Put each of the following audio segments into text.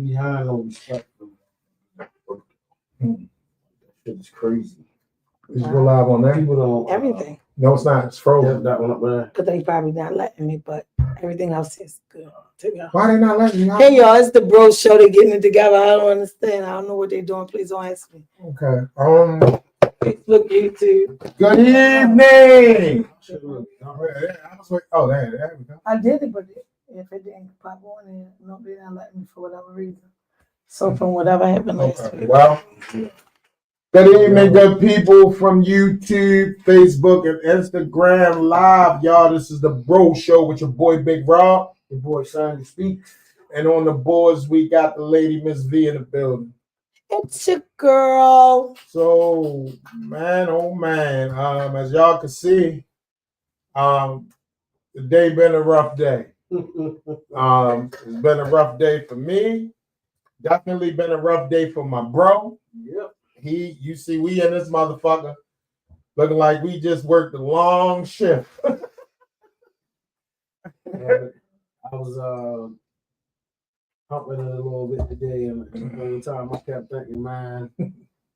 behind on respect. That shit is crazy. Did you go live on there? People don't Everything. No, it's not. It's frozen. That one up there. Because they probably not letting me, but everything else is good. Why they not letting you? Hey, y'all, it's the bro show. They're getting it together. I don't understand. I don't know what they're doing. Please don't ask me. Okay. Facebook, YouTube. Good evening. Oh, there we go. I did it, but if it didn't pop on, then no, they're not letting me for whatever reason. So from whatever happened last week. Well, good evening, good people from YouTube, Facebook, and Instagram Live. Y'all, this is the Bro Show with your boy Big Rob. Your boy Sonny Speaks. And on the boards, we got the lady Miss V in the building. It's your girl. So, man, oh man, as y'all can see, the day been a rough day. It's been a rough day for me. Definitely been a rough day for my bro. Yep. You see, we in this motherfucker looking like we just worked a long shift. I was humping it a little bit today, and at the same time, I kept thinking, man,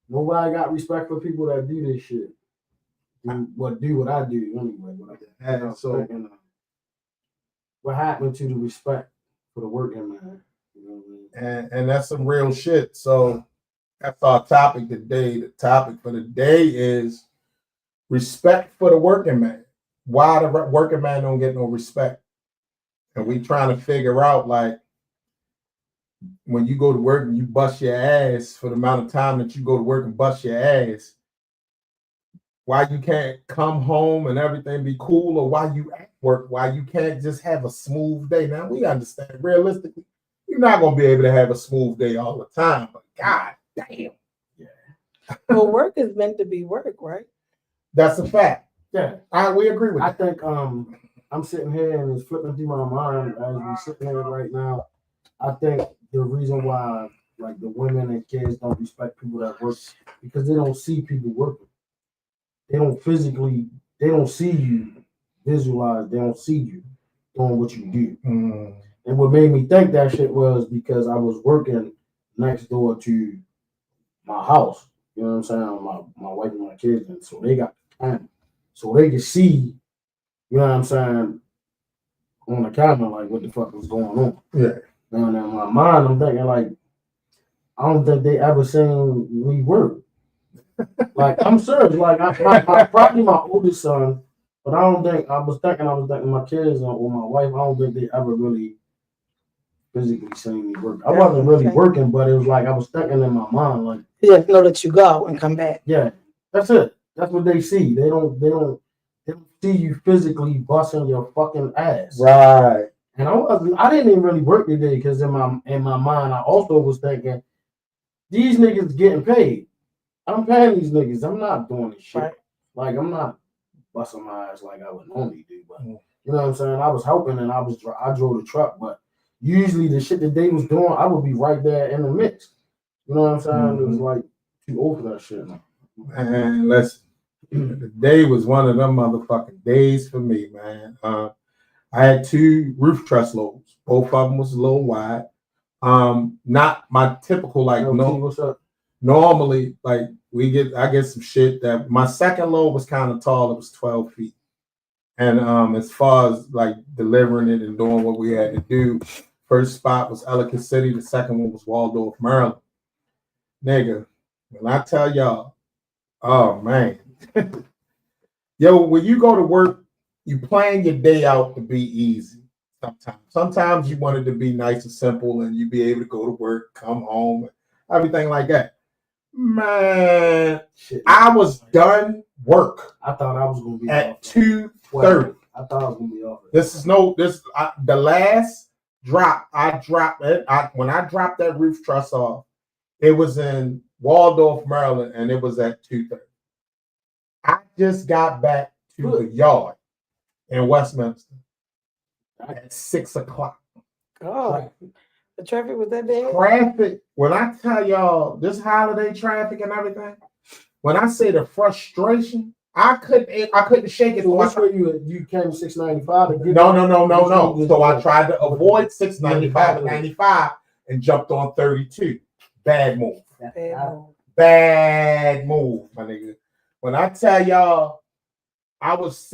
nobody got respect for people that do this shit. Do what I do anyway. So, what happened to the respect for the working man? You know what I mean? And that's some real shit. So that's our topic today. The topic for the day is respect for the working man. Why the working man don't get no respect? And we trying to figure out, like, when you go to work and you bust your ass for the amount of time that you go to work and bust your ass, why you can't come home and everything be cool, or why you at work, why you can't just have a smooth day. Now, we understand realistically, you're not going to be able to have a smooth day all the time, but god damn. Yeah. Well, work is meant to be work, right? That's a fact. Yeah. We agree with I that. think I'm sitting here and it's flipping through my mind as we're sitting here right now. I think the reason why, like, the women and kids don't respect people that work because they don't see people working. They don't see you visualize, they don't see you doing what you do. And what made me think that shit was because I was working next door to my house. You know what I'm saying? My wife and my kids, and so they got time. So they could see, you know what I'm saying, on the camera, like, what the fuck was going on. Yeah. And in my mind, I'm thinking, like, I don't think they ever seen me work. Like, I'm serious. Like, probably my oldest son, but I was thinking my kids or my wife, I don't think they ever really physically seen me work. I wasn't really working, but it was like I was thinking in my mind, like, You just know that you go and come back. yeah, that's it. That's what they see. They don't see you physically busting your fucking ass. Right. And I didn't even really work today because in my mind I also was thinking these niggas getting paid. I'm paying these niggas. I'm not doing this shit. Right. Like, I'm not busting my ass like I would normally do. But you know what I'm saying? I was helping and I drove the truck. But usually the shit that they was doing, I would be right there in the mix. You know what I'm saying? It was like too old for that shit. Man, listen. The day was one of them motherfucking days for me, man. I had 2 roof truss loads. Both of them was a little wide. Not my typical, like, what's up? Normally, like, I get some shit that my second load was kind of tall. It was 12 feet. And as far as, like, delivering it and doing what we had to do, first spot was Ellicott City. The second one was Waldorf, Maryland. Nigga, when I tell y'all, oh, man. Yo, when you go to work, you plan your day out to be easy. Sometimes you want it to be nice and simple and you be able to go to work, come home, everything like that. Man, shit. I was done work. I thought I was gonna be at 2:30. I thought I was gonna be off. The last drop I dropped it. When I dropped that roof truss off, it was in Waldorf, Maryland, and it was at 2:30. I just got back to the yard in Westminster at 6 o'clock. Oh, the traffic was that bad? Traffic, when I tell y'all this holiday traffic and everything, when I say the frustration, I couldn't shake it. So which way you came 695? No. So I tried to avoid 695 and 95 and jumped on 32. Bad move. Bad move. Bad move, my nigga. When I tell y'all, I was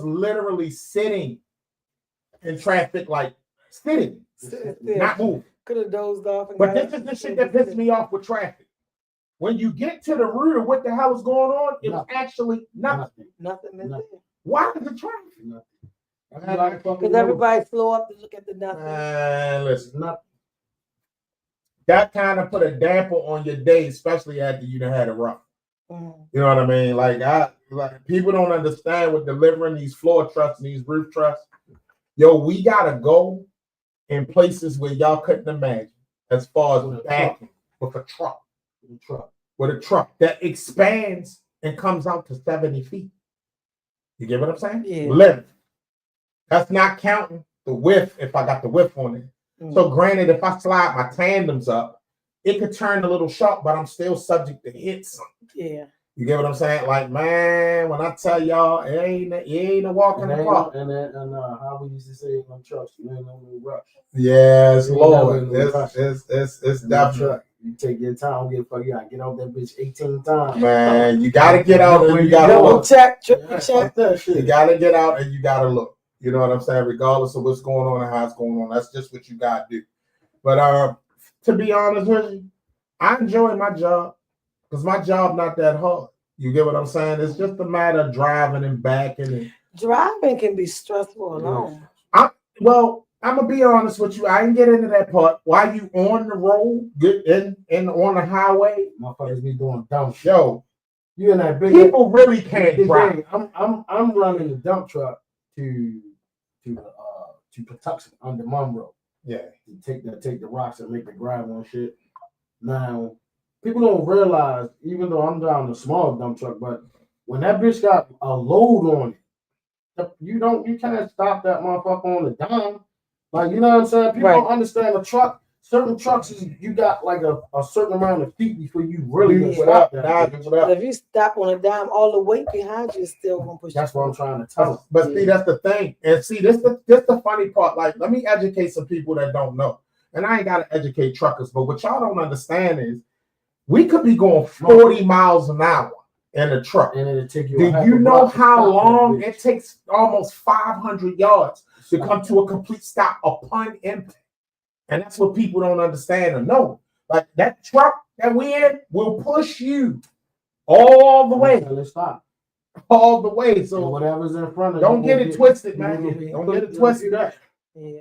literally sitting in traffic, like sitting, not moving. Could have dozed off. But this is the shit that pissed me off with traffic. When you get to the root of what the hell is going on, it was actually nothing. Nothing is there. Why is the traffic? Because everybody slow up to look at the nothing. Man, listen, that kind of put a damper on your day, especially after you done had it rough. You know what I mean? Like people don't understand with delivering these floor trucks and these roof trucks. Yo, we gotta go in places where y'all couldn't imagine, as far as backing with a truck. With a truck that expands and comes out to 70 feet. You get what I'm saying? Yeah. Length. That's not counting the width if I got the width on it. So granted, if I slide my tandems up, it could turn a little sharp, but I'm still subject to hit something. Yeah. You get what I'm saying? Like, man, when I tell y'all, it ain't a walk in the park. And how we used to say it on trucks, you ain't no rush. Yes, Lord. It's definitely. You take your time, get fuck. You gotta get out that bitch 18 times. Man, you gotta get out and you gotta look. Check. You gotta get out and you gotta look. You know what I'm saying? Regardless of what's going on and how it's going on, that's just what you gotta do. But to be honest with you, I enjoy my job because my job not that hard. You get what I'm saying? It's just a matter of driving and backing. Driving can be stressful alone. Well, I'm gonna be honest with you. I didn't get into that part. While you on the road, get in on the highway, motherfuckers be doing dumb shit. Yo, you in that big people really can't drive. I'm running the dump truck to Patuxent under Monroe. Yeah, take the rocks and make the gravel and shit. Now, people don't realize, even though I'm driving a small dump truck, but when that bitch got a load on it, you can't stop that motherfucker on the dime. Like, you know what I'm saying? People don't understand the truck. Certain trucks you got like a certain amount of feet before you really can stop that. But if you stop on a dime, all the weight behind you is still gonna push. That's what I'm trying to tell. But see, that's the thing. And see, this the funny part. Like, let me educate some people that don't know. And I ain't gotta educate truckers, but what y'all don't understand is we could be going 40 miles an hour in a truck. And it'll take you. Do you know how long it takes? Almost 500 yards to come to a complete stop upon impact. And that's what people don't understand or know. Like, that truck that we in will push you all the way. Let's stop. All the way. So and whatever's in front of you. Don't get it twisted, man. Don't get it twisted. Yeah.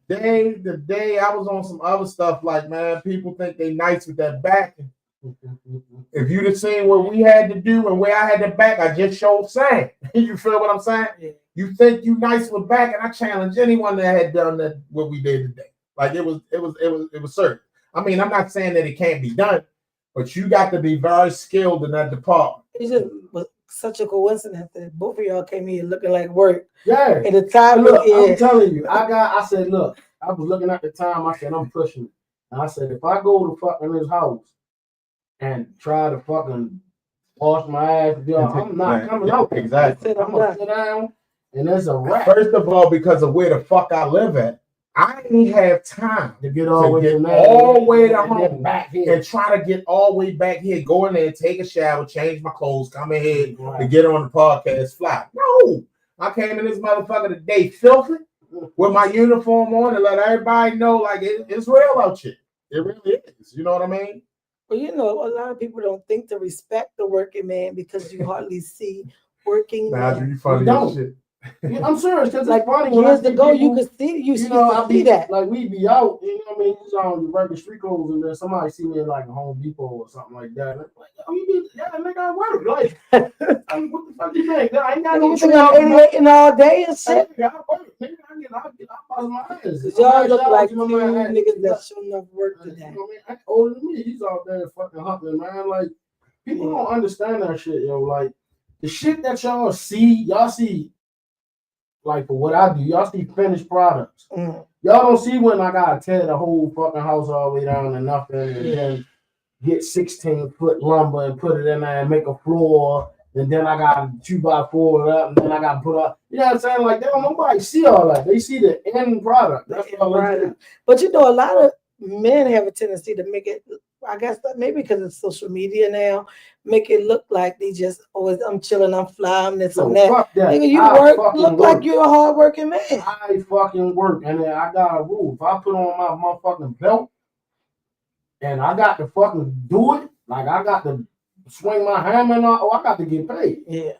The day I was on some other stuff, like, man, people think they nice with that back. If you'd have seen what we had to do and where I had the back, I just showed saying. You feel what I'm saying? Yeah. You think you nice with back, and I challenge anyone that had done that what we did today. Like, it was certain. I mean, I'm not saying that it can't be done, but you got to be very skilled in that department. It just was such a coincidence that both of y'all came here looking like work. Yeah. At the time, look, I'm telling you, I said, look, I was looking at the time. I said, I'm pushing it. And I said, if I go to fucking his house and try to fucking wash my ass, I'm not coming out. Exactly. I'm gonna sit down, and there's a wrap. First of all, because of where the fuck I live at, I ain't have time to get all the way to home back here and try to get all the way back here, go in there, take a shower, change my clothes, come in here to get on the podcast fly. No, I came in this motherfucker today filthy with my uniform on and let everybody know like it's real out here. It really is. You know what I mean? Well, you know, a lot of people don't think to respect the working man because you hardly see working men. You funny as shit. Yeah, I'm serious because like it's funny. Years ago, you could see see that. Like we be out, you know what I mean? He's on the regular street clothes, and then somebody see me in like a Home Depot or something like that. And I'm like, oh, you need, yeah, nigga, I work. Like, I mean, what the fuck you think? I ain't got no I'm all day and shit. I work. Nigga, I get bust my ass. Y'all look like two niggas that shouldn't have worked today. You know what I mean? Older than me, he's out there fucking hunting, man. Like, people don't understand that shit, yo. Like, the shit that y'all see. Like, for what I do, y'all see finished products. Y'all don't see when I gotta tear the whole fucking house all the way down to nothing and then get 16-foot lumber and put it in there and make a floor. And then I got 2x4 it up and then I got put up. You know what I'm saying? Like, nobody see all that. They see the end product. That's all. But you know, a lot of men have a tendency to make it, I guess that maybe because it's social media now, make it look like they just always, I'm chilling, I'm flying, this So and that. fuck that. Nigga, you I work, fucking look work. like you're a hardworking man. I fucking work, and then I got a rule. If I put on my motherfucking belt, and I got to fucking do it, like I got to swing my hammer and all, I got to get paid. Yeah.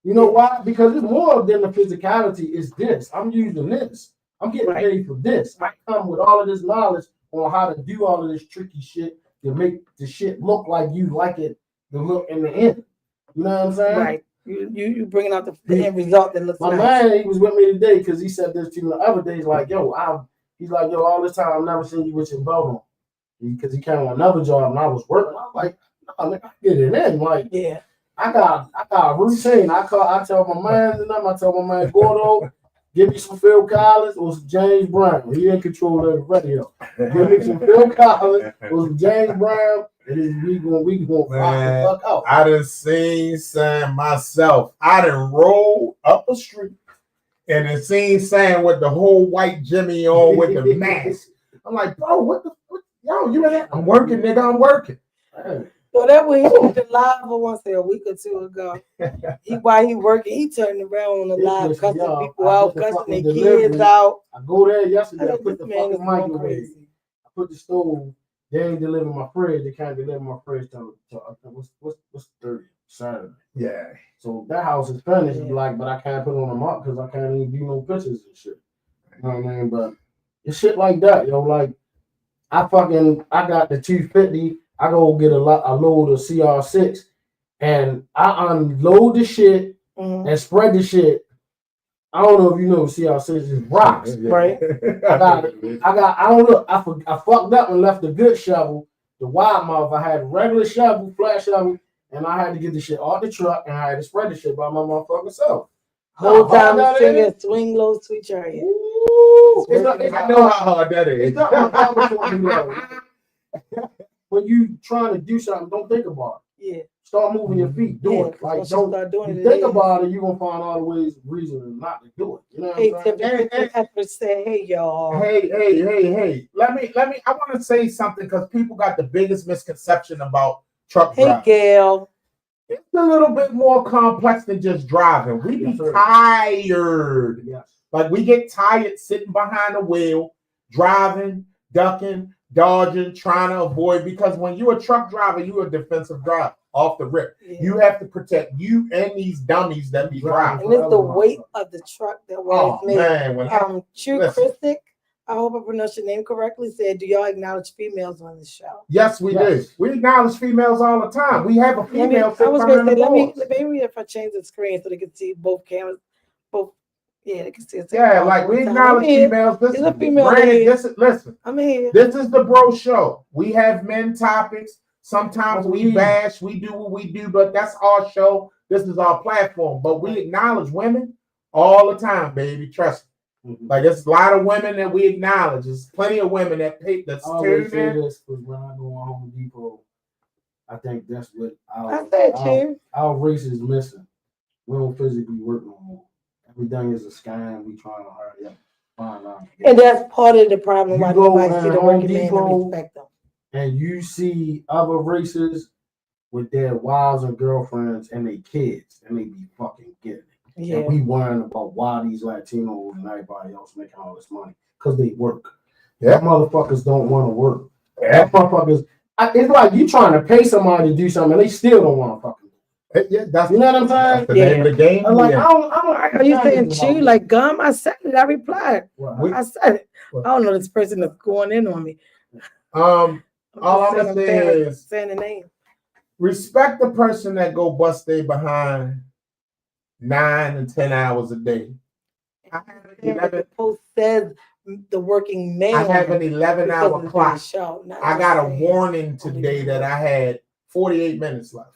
You know why? Because it's more than the physicality. It's this. I'm using this. I'm getting Right. paid for this. I come with all of this knowledge on how to do all of this tricky shit to make the shit look like you like it to look in the end. You know what I'm saying? Right. You bringing out the end result that looks My nice. man, he was with me today because he said this to me the other day. He's like, he's like, yo, all this time I've never seen you with your belt on. Because he came on another job and I was working. I was like, no, nigga, I get it in. Like, Yeah. I got a routine. I tell my man and I tell my man, Gordo, give me some Phil Collins or some James Brown. He in control of the radio. Give me some Phil Collins or some James Brown, and then we gonna rock the fuck out. I done seen Sam myself. I done roll up a street and then seen Sam with the whole white Jimmy on with the mask. I'm like, bro, what? Yo, you in there? I'm working, nigga. I'm working. So that when he did the live, I want to say a week or two ago. While he working, he turned around on the live, Listen, cussing y'all, people I out, put the cussing fucking their delivery. kids out. I go there yesterday. I Like, put this the man is fucking going microwave. crazy. I put the stove. They ain't delivering my fridge. They can't deliver my fridge till what's 30 Saturday. Yeah. So that house is finished. Yeah. Like, but I can't put it on the mark because I can't even do no pictures and shit. You know what I mean? But it's shit like that, yo. Like I got the 250. I go get a load of CR6, and I unload the shit and spread the shit. I don't know if you know CR6 is rocks. Right. I fucked up and left the good shovel, the wide mouth. I had a regular shovel, flat shovel, and I had to get the shit off the truck and I had to spread the shit by my motherfucking self. Whole time that singing is? Swing Low, Sweet Chariot. Ooh, I know how hard that is. it's not my problem for me, though. When you trying to do something, don't think about it. Yeah. Start moving your feet. Do it. Like, once don't start doing you it, think it is. about it, you're gonna find all the ways, reasons not to do it. You know what Hey, I'm saying? Tiffany, Pepper said, hey, y'all. Hey. Let me, I want to say something because people got the biggest misconception about truck Hey, driving. Gail. It's a little bit more complex than just driving. We be Yes, sir. tired. Yes. Like we get tired sitting behind the wheel, driving, ducking, dodging, trying to avoid. Because when you're a truck driver, you're a defensive driver off the rip. Yeah. You have to protect you and these dummies that be driving. And it's the weight of the truck that worries Oh me. man, when True listen. Christic, I hope I pronounced your name correctly, said, do y'all acknowledge females on this show? yes, we do. We acknowledge females all the time. We have a I female was sitting going behind to the say, board. maybe if I change the screen so they can see both cameras, they can see us. Yeah, like we acknowledge females. This There's a female granted, here. listen. I'm here. This is the bro show. We have men topics. Sometimes we Mhm. bash, we do what we do, but that's our show. This is our platform. But we acknowledge women all the time, baby. Trust me. Mhm. Like there's a lot of women that we acknowledge. There's plenty of women that pay that's I always tuned say in. this because when I go on Home Depot, I think that's what I said, too. our race is missing. We don't physically work no more. Everything is a scam. We trying to hurry up, find out. And that's part of the problem You why go nobody in see the Home working man Depot, and respect them. And you see other races with their wives and girlfriends and their kids, and they be fucking getting it. Yeah. And we worrying about why these Latinos and everybody else making all this money because they work. Yeah. Motherfuckers don't want to work. Yeah. Motherfuckers, it's like you trying to pay somebody to do something and they still don't want to fucking do it. Yeah, that's You know what I'm saying? that's the name of the game. I'm like, Yeah. Are you saying chew like gum? I said it. I replied. What? I said it. What? I don't know this person that's going in on me. All just I'm saying gonna say is saying the name. respect the person that go bust they behind 9 and 10 hours a day. I have an The 11, post says the working man. I have an 11-hour clock. Show, I got a warning today that I had 48 minutes left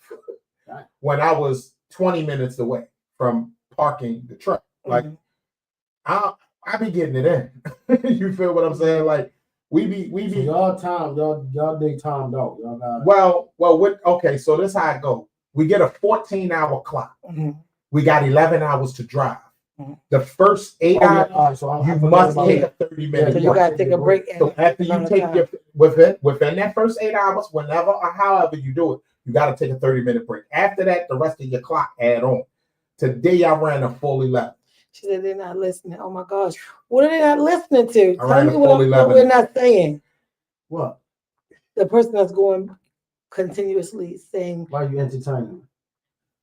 when I was 20 minutes away from parking the truck. Like I be getting it in. You feel what I'm saying? Like we be So y'all day timed out. Y'all got okay, so this how it go. We get a 14-hour clock. Mm-hmm. We got 11 hours to drive. The first 8 Oh, hours, yeah, all right, so I you forgot must about take that. a 30-minute Yeah, So break. you gotta take a break. So after you amount of take time. your within that first 8 hours, whenever or however you do it, you got to take a 30-minute break. After that, the rest of your clock add on. Today I ran a full 11. She said they're not listening. Oh my gosh, what are they not listening to? I Tell ran me a what full 11. we're not saying. What? The person that's going continuously saying, Why are you entertaining?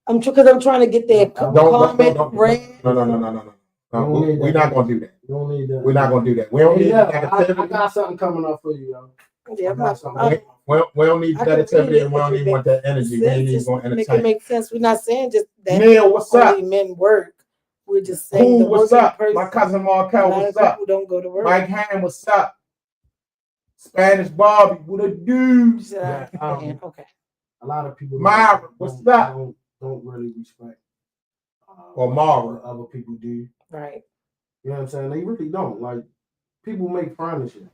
because I'm trying to get their comment read. No. You don't need We're that. not gonna do that. You don't need that. We're not gonna do that. We don't Hey, need yeah, negativity. I got something coming up for you, yo. Yeah, I got something. We don't need I can read negativity, it and we if don't it even want that energy. We ain't even Just gonna make it entertain. make sense. We're not saying just that Neil, what's up? only men work. We're just saying Cool, the what's working up? person. My cousin A Markel, lot what's of up? people don't go to work. Mike Hand, what's up? Spanish Bobby, what a She dude. said, I understand. Okay. A lot of people Myra, what's up? Don't really respect. Or what Mara. other people do. Right. You know what I'm saying? They really don't. Like, people make fun of shit.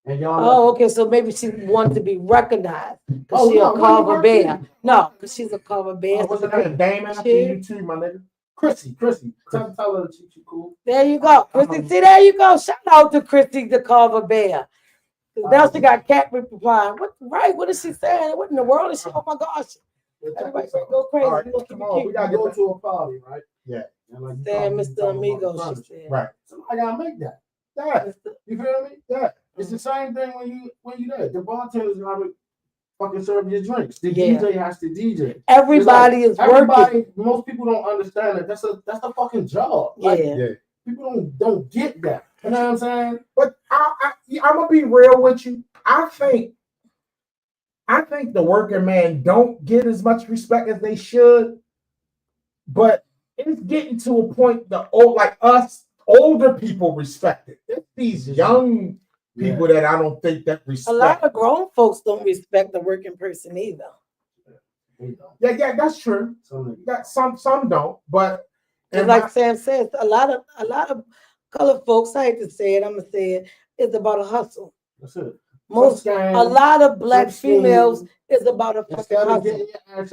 And y'all. Oh, okay. So maybe she wants to be recognized because Oh, she's no, a Carver what Bear. about you? No, because she's a Carver Bear. What's her name? Damon, I see you too, my nigga. Chrissy. Tell her that she cool. There you go. Chrissy, see, there you go. Shout out to Chrissy, the Carver Bear. Now she got cat replying. What is she saying? What in the world is she? Oh my gosh. Everybody's gonna go crazy. All right, We're gonna keep come it on, cute. we gotta Go get to a party, right? Yeah. And like you Saying talking Mr. about Amigo, the she furniture. said. Right. Somebody gotta make that. Yeah. You feel me? Yeah. It's the same thing when you there. The bartender's gotta fucking serve your drinks. The Yeah. DJ has to DJ. Everybody is working. Most people don't understand that that's a fucking job. Like, Yeah. people don't get that. You know what I'm saying? But I'm gonna be real with you. I think the working man don't get as much respect as they should, but it's getting to a point like us older people respect it. It's these young people that I don't think that respect. A lot of grown folks don't respect the working person either. Yeah, that's true. Some don't, but Just like Sam says, a lot of colored folks, I hate to say it, I'm gonna say it, it's about a hustle. That's it. A lot of black females is about a fucking hustle.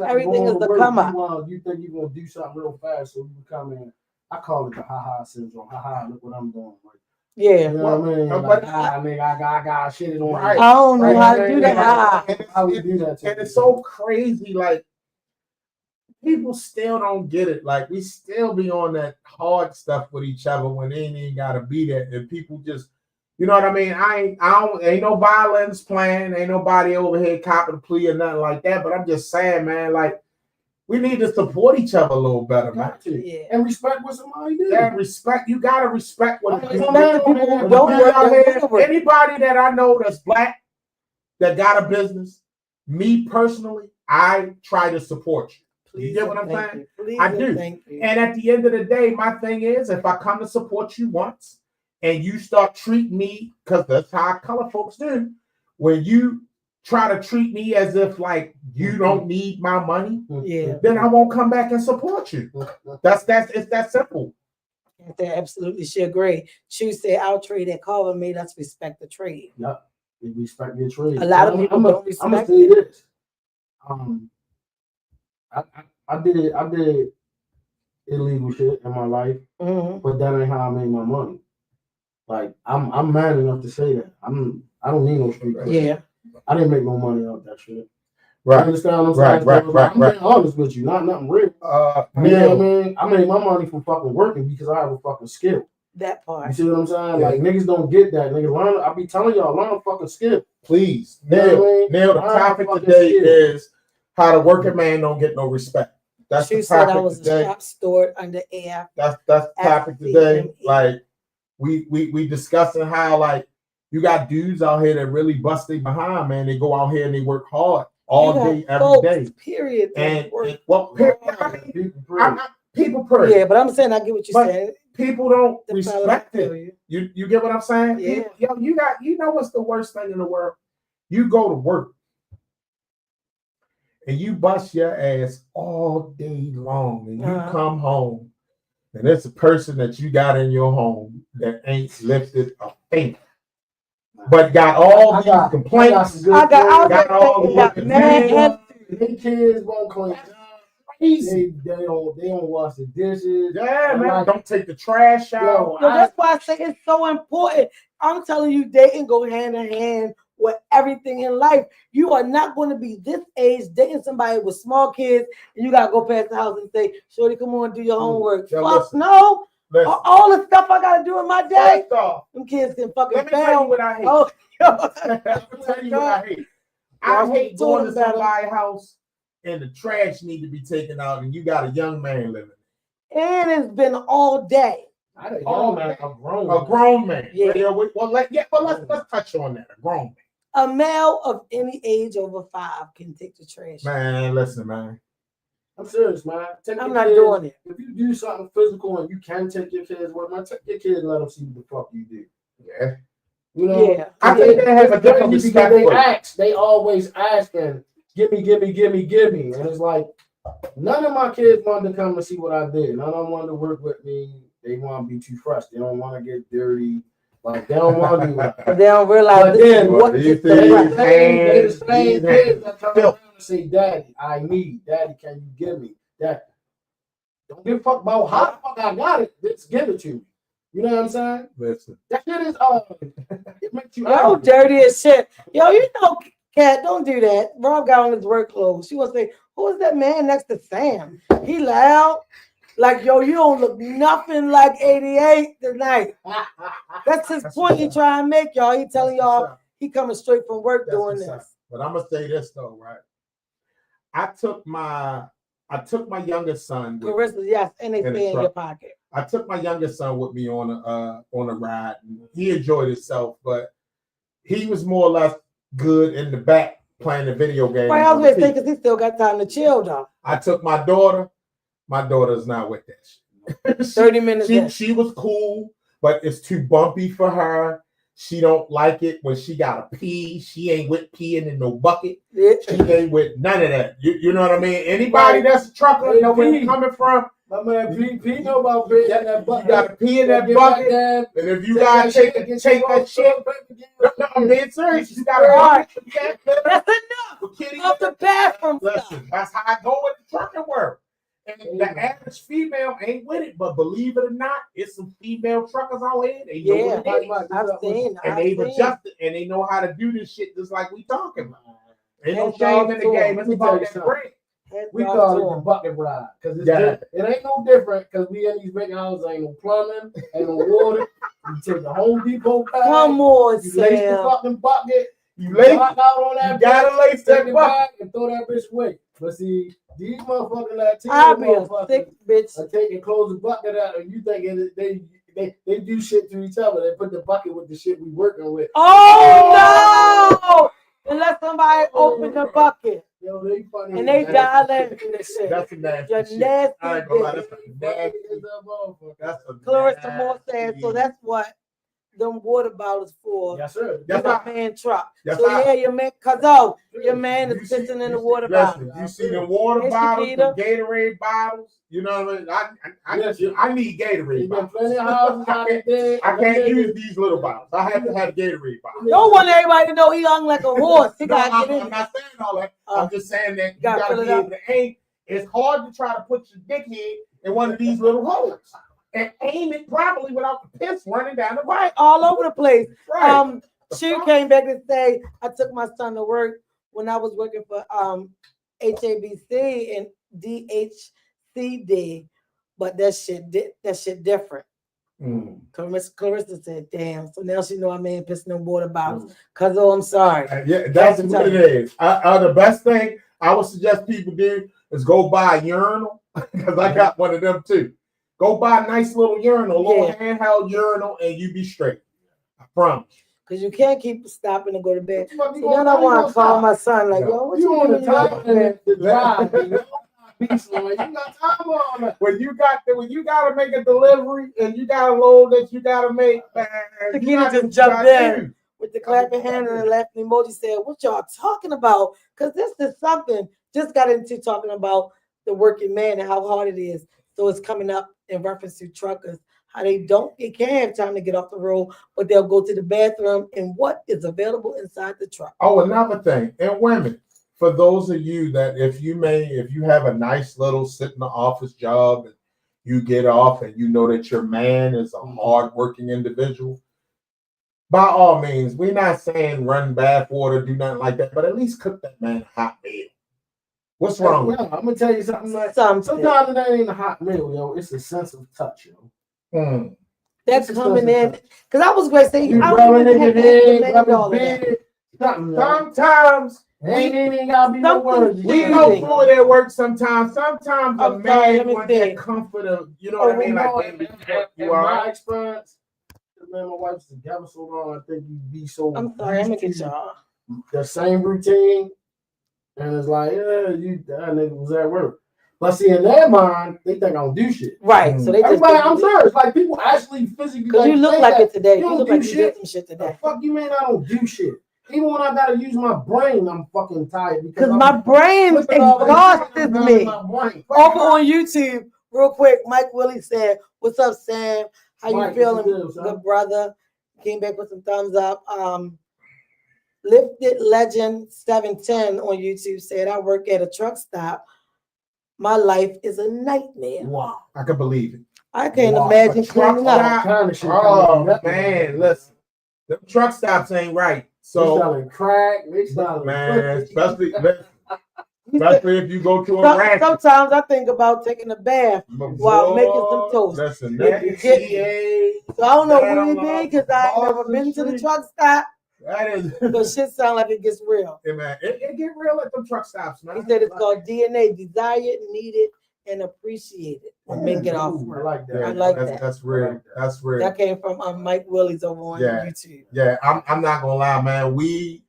Everything is the come up. You think you're gonna do something real fast, so you come in. I call it the ha-ha syndrome. Ha-ha, look what I'm doing. Like, yeah. You know what I mean? Like, nigga, I got shit on. Right. I don't know how to do that. How we do that? And it's so crazy, like, people still don't get it. Like, we still be on that hard stuff with each other when they ain't even gotta be there. And people just, you know what I mean? Ain't no violence playing, ain't nobody over here copping a plea or nothing like that. But I'm just saying, man, like, we need to support each other a little better, man. Yeah. And respect what somebody do. And respect, you gotta respect what People don't work. Anybody that I know that's black, that got a business, me personally, I try to support you. You get what I'm saying? I do. And at the end of the day, my thing is, if I come to support you once and you start treating me, because that's how color folks do, when you try to treat me as if like you don't need my money, then I won't come back and support you. It's that simple. They absolutely should agree. She said our trade at Carver made us respect the trade. Yep. They respect your trade. A lot of people don't respect I'm gonna say this. I did illegal shit in my life, but that ain't how I made my money. Like, I'm man enough to say that. I don't need no street cred. Yeah. I didn't make no money off that shit. Right. You understand what I'm saying? Right. I'm being honest with you, nothing real. You know what I mean? I made my money from fucking working because I have a fucking skill. That part. You see what I'm saying? Like, niggas don't get that. Niggas learn. I be telling y'all, learn a fucking skill. Please. Neil, the topic today is how the working man don't get no respect. That's she the said topic I was today. a shop stored under AF. That's the topic today. Like, we discussing how, like, you got dudes out here that really bust their behind, man. They go out here and they work hard all day, every day. Period. And people period. Yeah, but I'm saying I get what you're saying. People don't respect it. You get what I'm saying? Yeah. People, you know what's the worst thing in the world? You go to work and you bust your ass all day long, and you come home, and it's a person that you got in your home that ain't lifted a finger, but got all these complaints. They kids won't clean. crazy. They don't wash the dishes. Yeah, And man. like, Don't take the trash out. yo, So that's why I say it's so important. I'm telling you, dating go hand in hand with everything in life. You are not going to be this age dating somebody with small kids, and you gotta go past the house and say, "Shorty, come on, do your homework." Yo, Fuck listen. no. Listen, All the stuff I gotta do in my day, first off, them kids can fucking let me tell you fail. what I hate. Oh, Let me tell you what I hate. I Yeah, hate going to talking about somebody's house and the trash need to be taken out, and you got a young man living. and it's been all day. I didn't Oh, man, a grown man. Yeah. Well, let's touch on that. A grown man. A male of any age over 5 can take the trash. Man, listen, man. I'm serious, man. I'm not doing it. If you do something physical and you can take your kids with, man, take your kids and let them see what the fuck you do. Yeah. You know, Yeah. I think they have a different because respect they for it. ask, they always asking, give me. And it's like, none of my kids wanted to come and see what I did. None of them wanted to work with me. They want to be too fresh. They don't want to get dirty. Like, they don't want to do that. But they don't realize But this then, is what do you is think- the They the These same hands, kids that turn around and say, Daddy, I need. Daddy, can you give me? Daddy, don't give a fuck about how the fuck I got it. Just give it to me. You know what I'm saying? Listen. That shit is, it makes you Yo, angry. dirty as shit. Yo, you know, Cat, don't do that. Rob got on his work clothes. She wants to say, who is that man next to Sam? He loud. Like, yo, you don't look nothing like 88 tonight. That's his point he trying to make, y'all. He telling y'all he coming straight from work That's doing what's up. this. But I'm gonna say this though, right? I took my youngest son with Carissa, yes, and they In the stay in truck. your pocket. I took my youngest son with me on a ride. And he enjoyed himself, but he was more or less good in the back playing the video game. Right, I on was the gonna say, TV. because he still got time to chill, though. I took my daughter. My daughter's not with that shit. 30 minutes in. She was cool, but it's too bumpy for her. She don't like it when she gotta pee. She ain't with peeing in no bucket. Yeah. She ain't with none of that. You know what I mean? Anybody that's a trucker know where I'm coming from. My man, P know about pee in that You bucket. gotta pee in that Get bucket, back there, and if you gotta take that shit, no, I'm being serious. You gotta Right. bucket that That's enough for kitty. of the bathroom stuff. Listen, that's how I go with the trucking work. And the average female ain't with it, but believe it or not, it's some female truckers out here. They know Yeah, what it is. I've seen. And I've they've seen. adjusted and they know how to do this shit just like we talking about. Ain't no Hands shame off in the to 'em. game. It's Let me about tell you that something. bread. Hands We off call to it the 'em. bucket ride because it's Yeah. it ain't no different because we in these big houses ain't no plumbing, ain't no water. You take the Home Depot bag, Come on, you lace the Sam. fucking bucket, You lay, rock out on that you gotta lace bitch, take that the bucket. bag and throw that bitch away. But see, these motherfucking Latino I'll be a motherfuckers sick bitch. are taking close the bucket out and you thinking they do shit to each other. They put the bucket with the shit we working with. Oh no! Unless somebody open the bucket Yo, they funny. and they as dial hell. in this shit. That's a nasty You're shit. nasty I ain't gonna lie, bitch. that's a nasty. That's a Clarissa Moore said, nasty- so that's what them water bottles for. Yes, sir. That's The how- man truck. that's So how- yeah, your man, your man You is see- pissing in you the see- water listen, bottle. You see the water Hey, bottles, the Shakita. Gatorade bottles. You know what I mean? Yes, I need There's Gatorade been bottles. plenty of houses out there. I can't use these little bottles. I have to have Gatorade bottles. Don't want everybody to know he hung like a horse. He No, gotta I'm, get I'm in. not saying all that. Oh. I'm just saying that you Gotta gotta fill be it up. able to aim. It's hard to try to put your dickhead in one of these little holes and aim it properly without the piss running down the right. Right, all over the place. Right. She came back and say, I took my son to work when I was working for HABC and DHCD, but that shit different. Mm. Clarissa said, damn. So now she know I made pissing in water bottles. Cause I'm sorry. Yeah, that's That's what the it is. The best thing I would suggest people do is go buy a urinal because I got one of them too. Go buy a nice little urinal, a little handheld urinal, and you be straight. I promise. Cause you can't keep stopping to go to bed. You So then I want to call my son, like, No. yo, what You you on the doing? When you time go to bed? to drive. You know? You got time on that. When you gotta make a delivery and you got a load that you gotta make, man, The you kid gotta just do what jumped you gotta in. do. With the clapping hand and the laughing emoji said, what y'all talking about? Because this is something, just got into talking about the working man and how hard it is. So it's coming up in reference to truckers, how they can't have time to get off the road, but they'll go to the bathroom and what is available inside the truck. Oh, another thing, and women, for those of you that if you have a nice little sit in the office job and you get off and you know that your man is a hard-working individual, by all means, we're not saying run bath water, do nothing like that, but at least cook that man a hot meal. What's wrong with I'm gonna tell you something. Like, Something. sometimes that ain't a hot meal, yo. It's a sense of touch, yo. it? That's coming in. Because I was going to say, You I rubbing don't even in your have to head, name rubbing all of that. beard, something, yo. Sometimes Ain't gotta be no Something words. we soothing. go through it at work sometimes. Sometimes a I'm sorry, man let me wants see. that comfort of, you know what I mean? Like, baby, you in all my right? experience, man, my wife's together so long. I think you'd be so. I'm sorry, I'm going to used get to y'all. the same routine, and it's like, yeah, that nigga was at work. But see, in their mind, they think I don't do shit. Right. So they just. Everybody, I'm serious. Like people actually physically. Because you look say like that. it today. You You don't look do like you shit. did some shit The today. fuck you mean I don't do shit? Even when I gotta use my brain, I'm fucking tired Because my brain flipping all that shit exhausted around me. my brain. Over on YouTube, real quick, Mike Willie said, "What's up, Sam? How you Mike, feeling, what's the deal, son? good brother?" Came back with some thumbs up. Lifted Legend 710 on YouTube said, "I work at a truck stop. My life is a nightmare. Wow. I can believe it. I can't Wow. imagine A truck cleaning up." stop. Kind of shit Oh coming up. man, listen, the truck stops ain't right. They So selling crack. They selling man, pussy. especially if you go to a ranch. Sometimes I think about taking a bath while making some toast. Listen, It that get- CA, So I don't know that where it on, be because I ain't never Boston been to the Street. truck stop. that is. But shit sound like it gets real. Yeah, man, it get real at them truck stops, man. He said it's called DNA, desired, needed, and appreciated. And make it off Ooh, I work. like that. I like that's, that. That's real. I like that. That's real. That came from Mike Willies over on Yeah. YouTube. Yeah, I'm not gonna lie, man.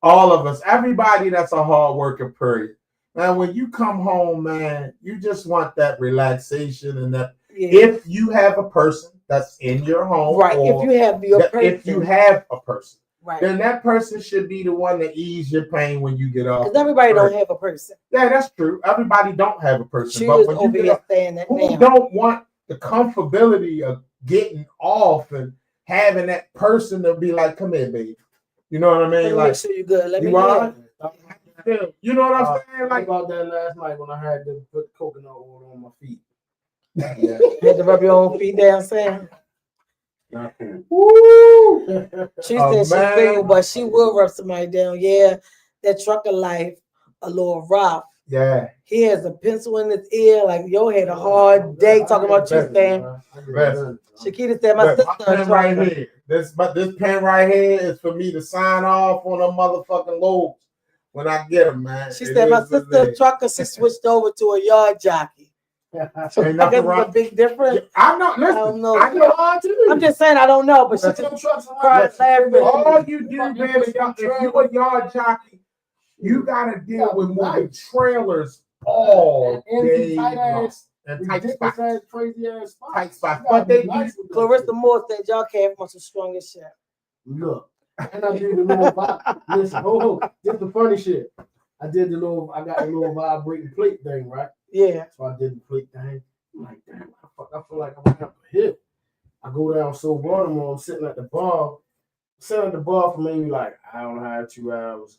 All of us, everybody that's a hard worker, period. Man, when you come home, man, you just want that relaxation and that. Yeah. If you have a person that's in your home, Right. or If you have your person. if you have a person, right. then that person should be the one to ease your pain when you get off. Because everybody don't have a person. Yeah, that's true. Everybody don't have a person, She but was when you over get here off, saying that who now. don't want the comfortability of getting off and having that person to be like, "Come here, baby." You know what I Let mean? me Like, make sure you good. Let me you are. know. You know what I'm saying? Like Like, about that last night when I had to put coconut oil on my feet. Yeah. Had to rub your own feet down, Sam. Not cool. woo! She Oh, said she's man. single, but she will rub somebody down. Yeah, that trucker life, a little rough. Yeah. He has a pencil in his ear, like yo had a hard day talking about you, Sam. Shakita said my Look, sister my a pen right trucker. here. This pen right here is for me to sign off on them motherfucking loads when I get them, man. She It said my is what sister it a is. trucker. She switched over to a yard jockey. Ain't I guess nothing it's a wrong. big difference. I'm not. Listen, I don't know. I know. I'm just saying I don't know, but she Listen, just cried laughing. all you do, man, if you a yard jockey, you gotta deal with moving trailers all day long. And tight spots. Crazy ass spots. Tight spots. But they do. Clarissa Moore said y'all can't much the strongest shit. Look, and I did the little vibe. Listen, hold on. This is the funny shit. I got the little vibrating plate thing, right? Yeah. So I did the plate thing. I'm like, damn, I feel like I'm up a hill. I go down so Baltimore, I'm sitting at the bar. For maybe like, I don't know, 2 hours.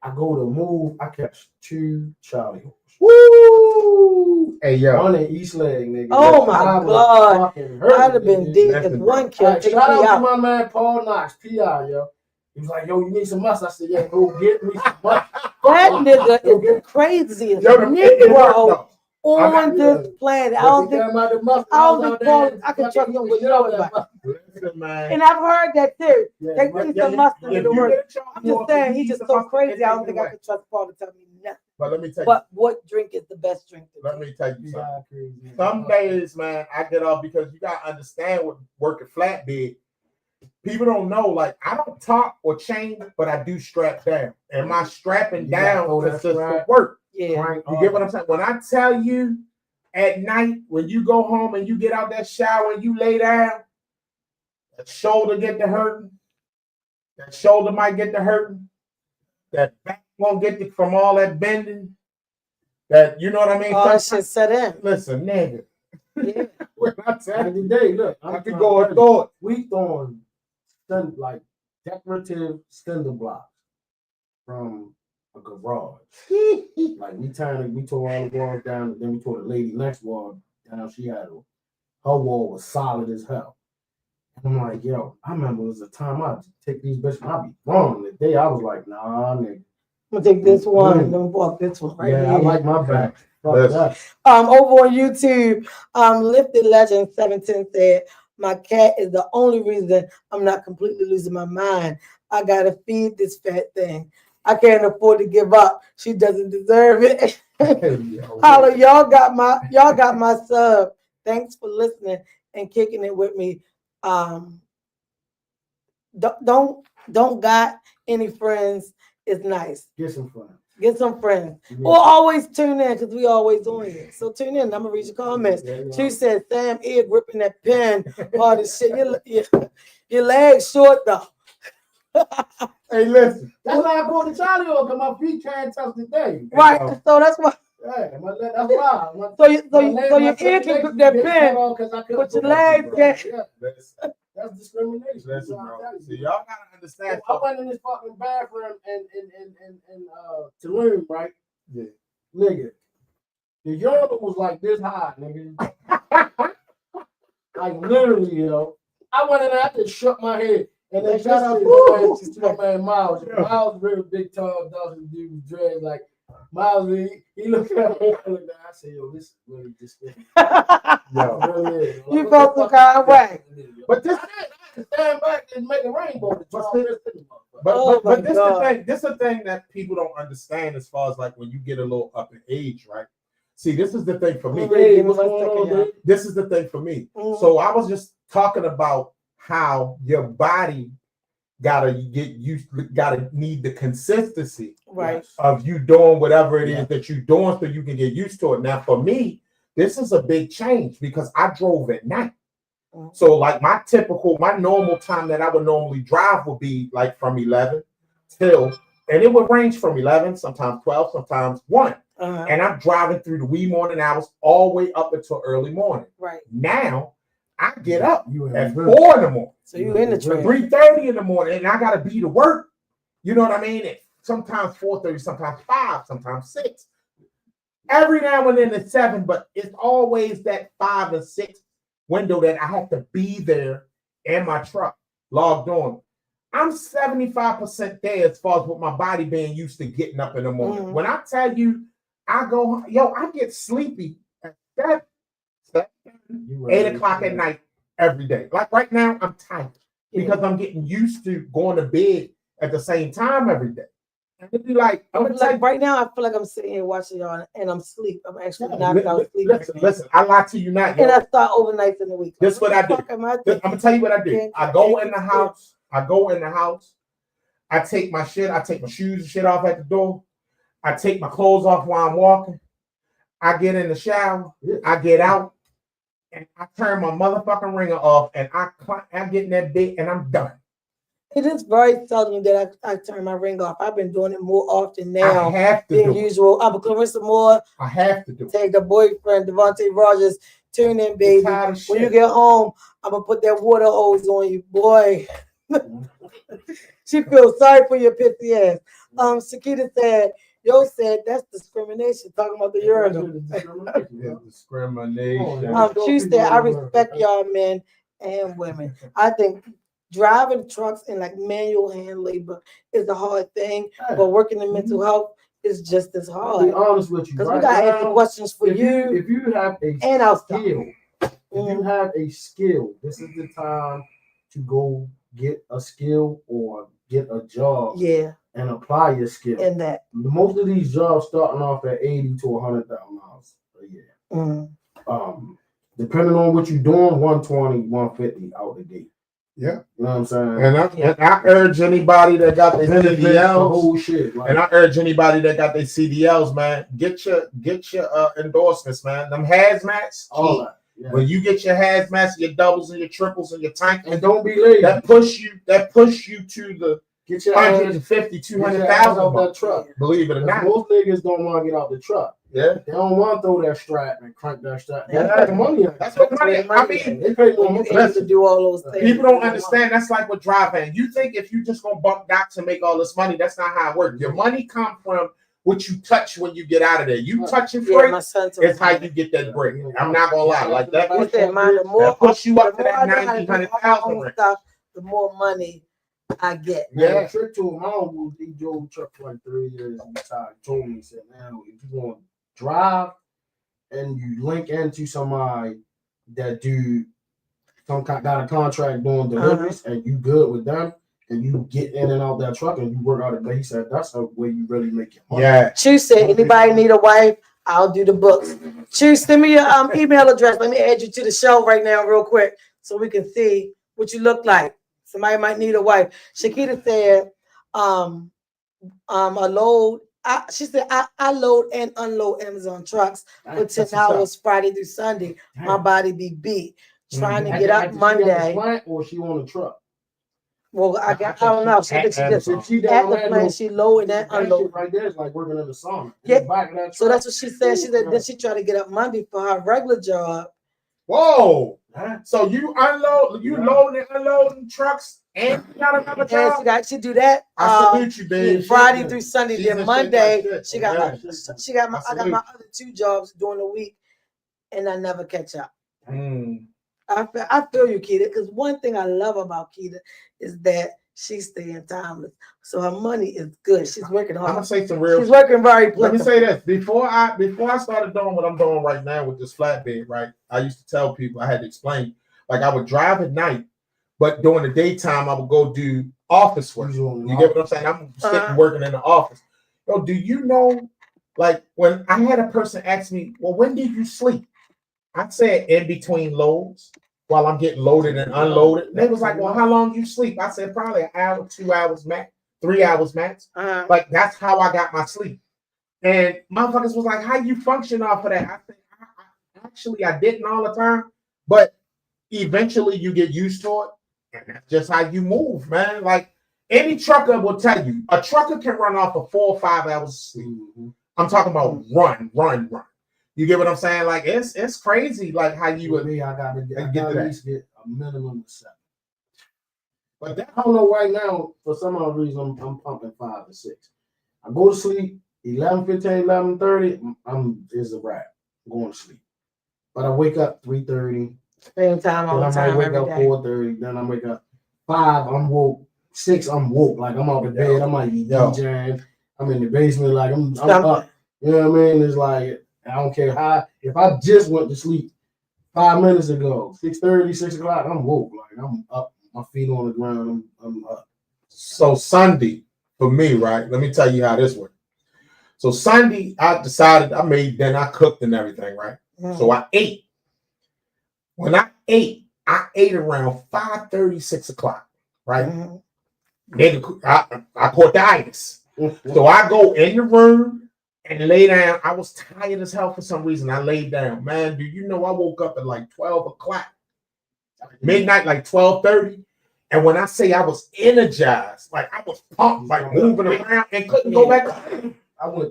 I go to move, I catch 2 Charlie horse. Woo! Hey, yo. One in East Leg, nigga. Oh my God. I'd have been deep if Listen, one kid Right, take shout me out to out. my man Paul Knox, PI, yo. He was like, yo, you need some mustard? I said, yeah, go get me some mustard. That nigga is the craziest Yo, it worked, Negro though. on this planet. I don't think Paul, I can trust him with nobody. Listen, man. And I've heard that too. Take me some mustard If in the you work. get a chance, I'm just saying, he's you just need so some crazy. mustard, I don't take think it I away. could trust Paul to tell me nothing. But let me tell you. But what drink is the best drink to Let drink? me tell you something. Some days, man, I get off because you gotta understand what working flatbed. People don't know, like I don't talk or chain, but I do strap down. And my strapping You down gotta consists of strap. work. Yeah. You get what I'm saying? When I tell you at night, when you go home and you get out that shower and you lay down, that shoulder get to hurting, that shoulder might get to hurting, that back won't get to from all that bending. That you know what I mean? All that shit set in. Listen, nigga. Yeah. When I tell you, Today, look, I could go and throw it. We throwing like decorative cinder blocks from a garage. Like we tore all the walls down, and then we tore the lady next wall down. Her wall was solid as hell. And I'm like, yo, I remember it was a time I'd take these bitches, I'd be wrong. The day I was like, nah, nigga. I'm gonna take this one and then walk this one right Yeah, here. I like my back. Fuck Yes. that. Over on YouTube, Lifted Legend 710 said, my cat is the only reason I'm not completely losing my mind. I gotta feed this fat thing. I can't afford to give up. She doesn't deserve it. Holla, y'all got my sub. Thanks for listening and kicking it with me. Don't got any friends. It's nice. Get some fun. Get some friends. Yeah. Or always tune in because we always on it. So tune in. I'm gonna read your comments. Yeah, yeah. She said, Sam ear gripping that pen, all this shit. Your legs short though. Hey, listen. That's why I brought the Charlie on, because my feet can't touch the day. Right. So that's why. Yeah, that's why. So your ear can grip that pen, but your legs can't. Yeah, that's discrimination. Listen, bro. See, y'all gotta understand. I went in this fucking bathroom in Tulum, right? Yeah. Nigga, the urinal was like this high, nigga. Like literally, yo. I went in there, I just shook my head. And then shout out to my man Miles. Yeah. Miles, real big, tall, dozen dude with dreads. Like Miles, he looked at me. I said, "Yo, this is really disgusting." Yo. You felt some kind of way. But this, I had to stand back and make a rainbow. Oh my but this God. the thing. This the thing that people don't understand as far as like when you get a little up in age, right? See, this is the thing for me. Hey, what's going on, dude? This is the thing for me. Mhm. So I was just talking about how your body gotta need the consistency Right. of you doing whatever it is Yeah. that you're doing so you can get used to it. Now, for me, this is a big change because I drove at night. Mhm. So, like my normal time that I would normally drive would be like from 11 till, and it would range from 11, sometimes 12, sometimes 1. Uh-huh. And I'm driving through the wee morning hours all the way up until early morning. Right. Now, I get up You at in 4 in the morning. So you in the train. 3:30 in the morning, and I gotta be to work. You know what I mean? Sometimes 4:30, sometimes 5, sometimes 6. Every now and then it's 7, but it's always that 5 and 6 window that I have to be there in my truck, logged on. I'm 75% there as far as with my body being used to getting up in the morning. Mhm. When I tell you, I get sleepy at 8 o'clock at night every day. Like right now, I'm tired because I'm getting used to going to bed at the same time every day. And it'd be like, I'm gonna tell you, Right now, I feel like I'm sitting here watching y'all and I'm asleep. I'm actually li- knocked out li- sleeping. listen, I lie to you not. And I start overnights in the week. This what I do. What the fuck am I I'm doing? gonna tell you what I do. Can't- I go can't in the keep house. I take my shit. I take my shoes and shit off at the door. I take my clothes off while I'm walking. I get in the shower. I get out, and I turn my motherfucking ringer off, and I get in that bed, and I'm done. It is very seldom that I turn my ring off. I've been doing it more often now I have to than do it. usual. I'm Clarissa Moore. I have to do it. Take the boyfriend, Devontae Rogers. Tune in, I'm baby. tired of When you shit. get home, I'm gonna put that water hose on you, boy. She feels sorry for your pissy ass. Shakita said, "Yo said that's discrimination." Talking about the urinal. It's discrimination. She said, "I respect y'all men and women. I think driving trucks and like manual hand labor is a hard thing, but working in mental health is just as I'll be hard. honest with you. Because Right we got to answer now, questions for if you you have a and our stuff. skill, if you have a skill, this is the time to go get a skill or get a job Yeah, and apply your skill. and that. Most of these jobs starting off at $80,000 to $100,000 a year. Mm. Depending on what you're doing, 120, 150 out the gate. Yeah. You know what I'm saying? And I urge anybody that got their Benefits, the CDLs, whole shit. Like, and I urge anybody that got their CDLs, man, get your endorsements, man. Them hazmats, all key. that. Yeah. When you get your hazmats, your doubles and your triples and your tank, And don't be lazy. that push you to the Get your ass, 150, get your ass out 200,000 that truck. believe it or 'Cause not. most niggas don't want to get out the truck. Yeah. They don't want to throw that strap and crank that strap. They Yeah. pay money. on it. That's what money. I mean, They pay more You money. able to do all those things. people don't understand. That's like with driving. You think if you just gonna bump docks and make all this money, that's not how it works. Your money come from what you touch when you get out of there. You touching Yeah, freight, my son told it's me how that. you get that break. I'm not gonna lie, like that. He said, "Man, the more That push you up the to more I that know how to 90, do all my 100,000 own range. stuff, the more money I get." Yeah, trick to him. My uncle, he drove a truck for like 3 years and retired. He told me, he said, man, if you want to drive and you link into somebody that do got a contract doing deliveries and you good with them and you get in and out that truck and you work out a day, he said that's the way you really make your money. Yeah. She said, "Anybody need a wife? I'll do the books." Choose, send me your email address. Let me add you to the show right now, real quick, so we can see what you look like. Somebody might need a wife. Shakita said, a load. She said, I load and unload Amazon trucks for 10 hours Friday through Sunday. My body be beat. Trying to get up Monday. Plant or she on a truck? Well, I don't know. She just at the plant. She loading and unloading. Right there is like working in the sauna. Yeah. So that's what she said. She said then she tried to get up Monday for her regular job. Whoa! So you loading and unloading trucks, and you got another job? And she do that. I salute you, babe. Friday through Sunday. Then Monday, I got my other 2 jobs during the week, and I never catch up. I feel you, Keita, because one thing I love about Keita is that she's staying timeless. So her money is good. She's working hard. I'm gonna say some real. She's working very. Let me say this before I started doing what I'm doing right now with this flatbed. Right, I used to tell people I had to explain. Like I would drive at night, but during the daytime I would go do office work. You get what I'm saying? I'm sitting working in the office. Yo, do you know? Like when I had a person ask me, "Well, when did you sleep?" I said in between loads while I'm getting loaded and unloaded. And they was like, "Well, how long you sleep?" I said, "Probably an hour, 2 hours max, 3 hours max." Like that's how I got my sleep. And motherfuckers was like, "How you function off of that?" I said, "Actually, I didn't all the time, but eventually you get used to it, and that's just how you move, man." Like any trucker will tell you, a trucker can run off of 4 or 5 hours of sleep. I'm talking about run. You get what I'm saying? Like it's crazy. Like how you would. I gotta at least get a minimum of 7. But that, I don't know right now. For some odd reason, I'm pumping 5 or 6. I go to sleep 11:15, 11:30. It's a wrap. I'm going to sleep. But I wake up 3:30. Same time all the time. I might wake up 4:30. Then I wake up 5. I'm woke. 6. I'm woke. Like I'm out of bed. I'm like DJing. I'm in the basement. Like I'm up. You know what I mean? It's like. I don't care how. If I just went to sleep 5 minutes ago, 6:30, 6 o'clock, I'm woke. Like I'm up, my feet on the ground. I'm up. So Sunday for me, right? Let me tell you how this worked. So Sunday, I decided I made dinner, I cooked and everything, right? So I ate. When I ate around 5:30, 6 o'clock, right? Nigga, I caught the itis. So I go in the room and lay down. I was tired as hell for some reason. I laid down. Man, do you know I woke up at like 12 o'clock? Midnight, like 12:30. And when I say I was energized, like I was pumped, like moving around and couldn't go back to sleep.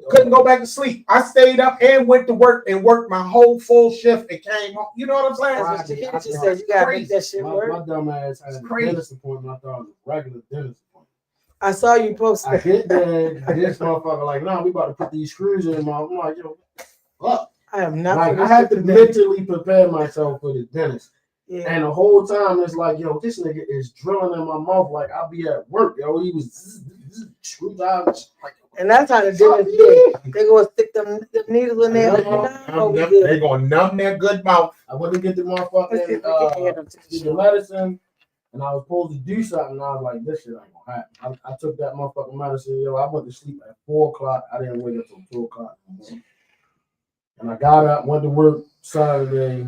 Couldn't go back to sleep. I stayed up and went to work and worked my whole full shift and came home. You know what I'm saying? She said you gotta make that shit work. My dumb ass had a dentist appointment. I thought it was a regular dentist appointment. I saw you post. I get there, this motherfucker like, nah, we about to put these screws in my. I'm like, yo, fuck. I am not. Like, I have to mentally prepare myself for the dentist. Yeah. And the whole time it's like, yo, this nigga is drilling in my mouth like I'll be at work. Yo, he was screwed out. Like, and that's how the dentist did. They gonna stick them needles in there. They gonna numb their good mouth. I went to get the motherfucking get the medicine. And I was supposed to do something, and I was like, this shit ain't gonna happen. I took that motherfucking medicine, yo. I went to sleep at 4 o'clock. I didn't wake up till 2 o'clock. And I got up, went to work Saturday,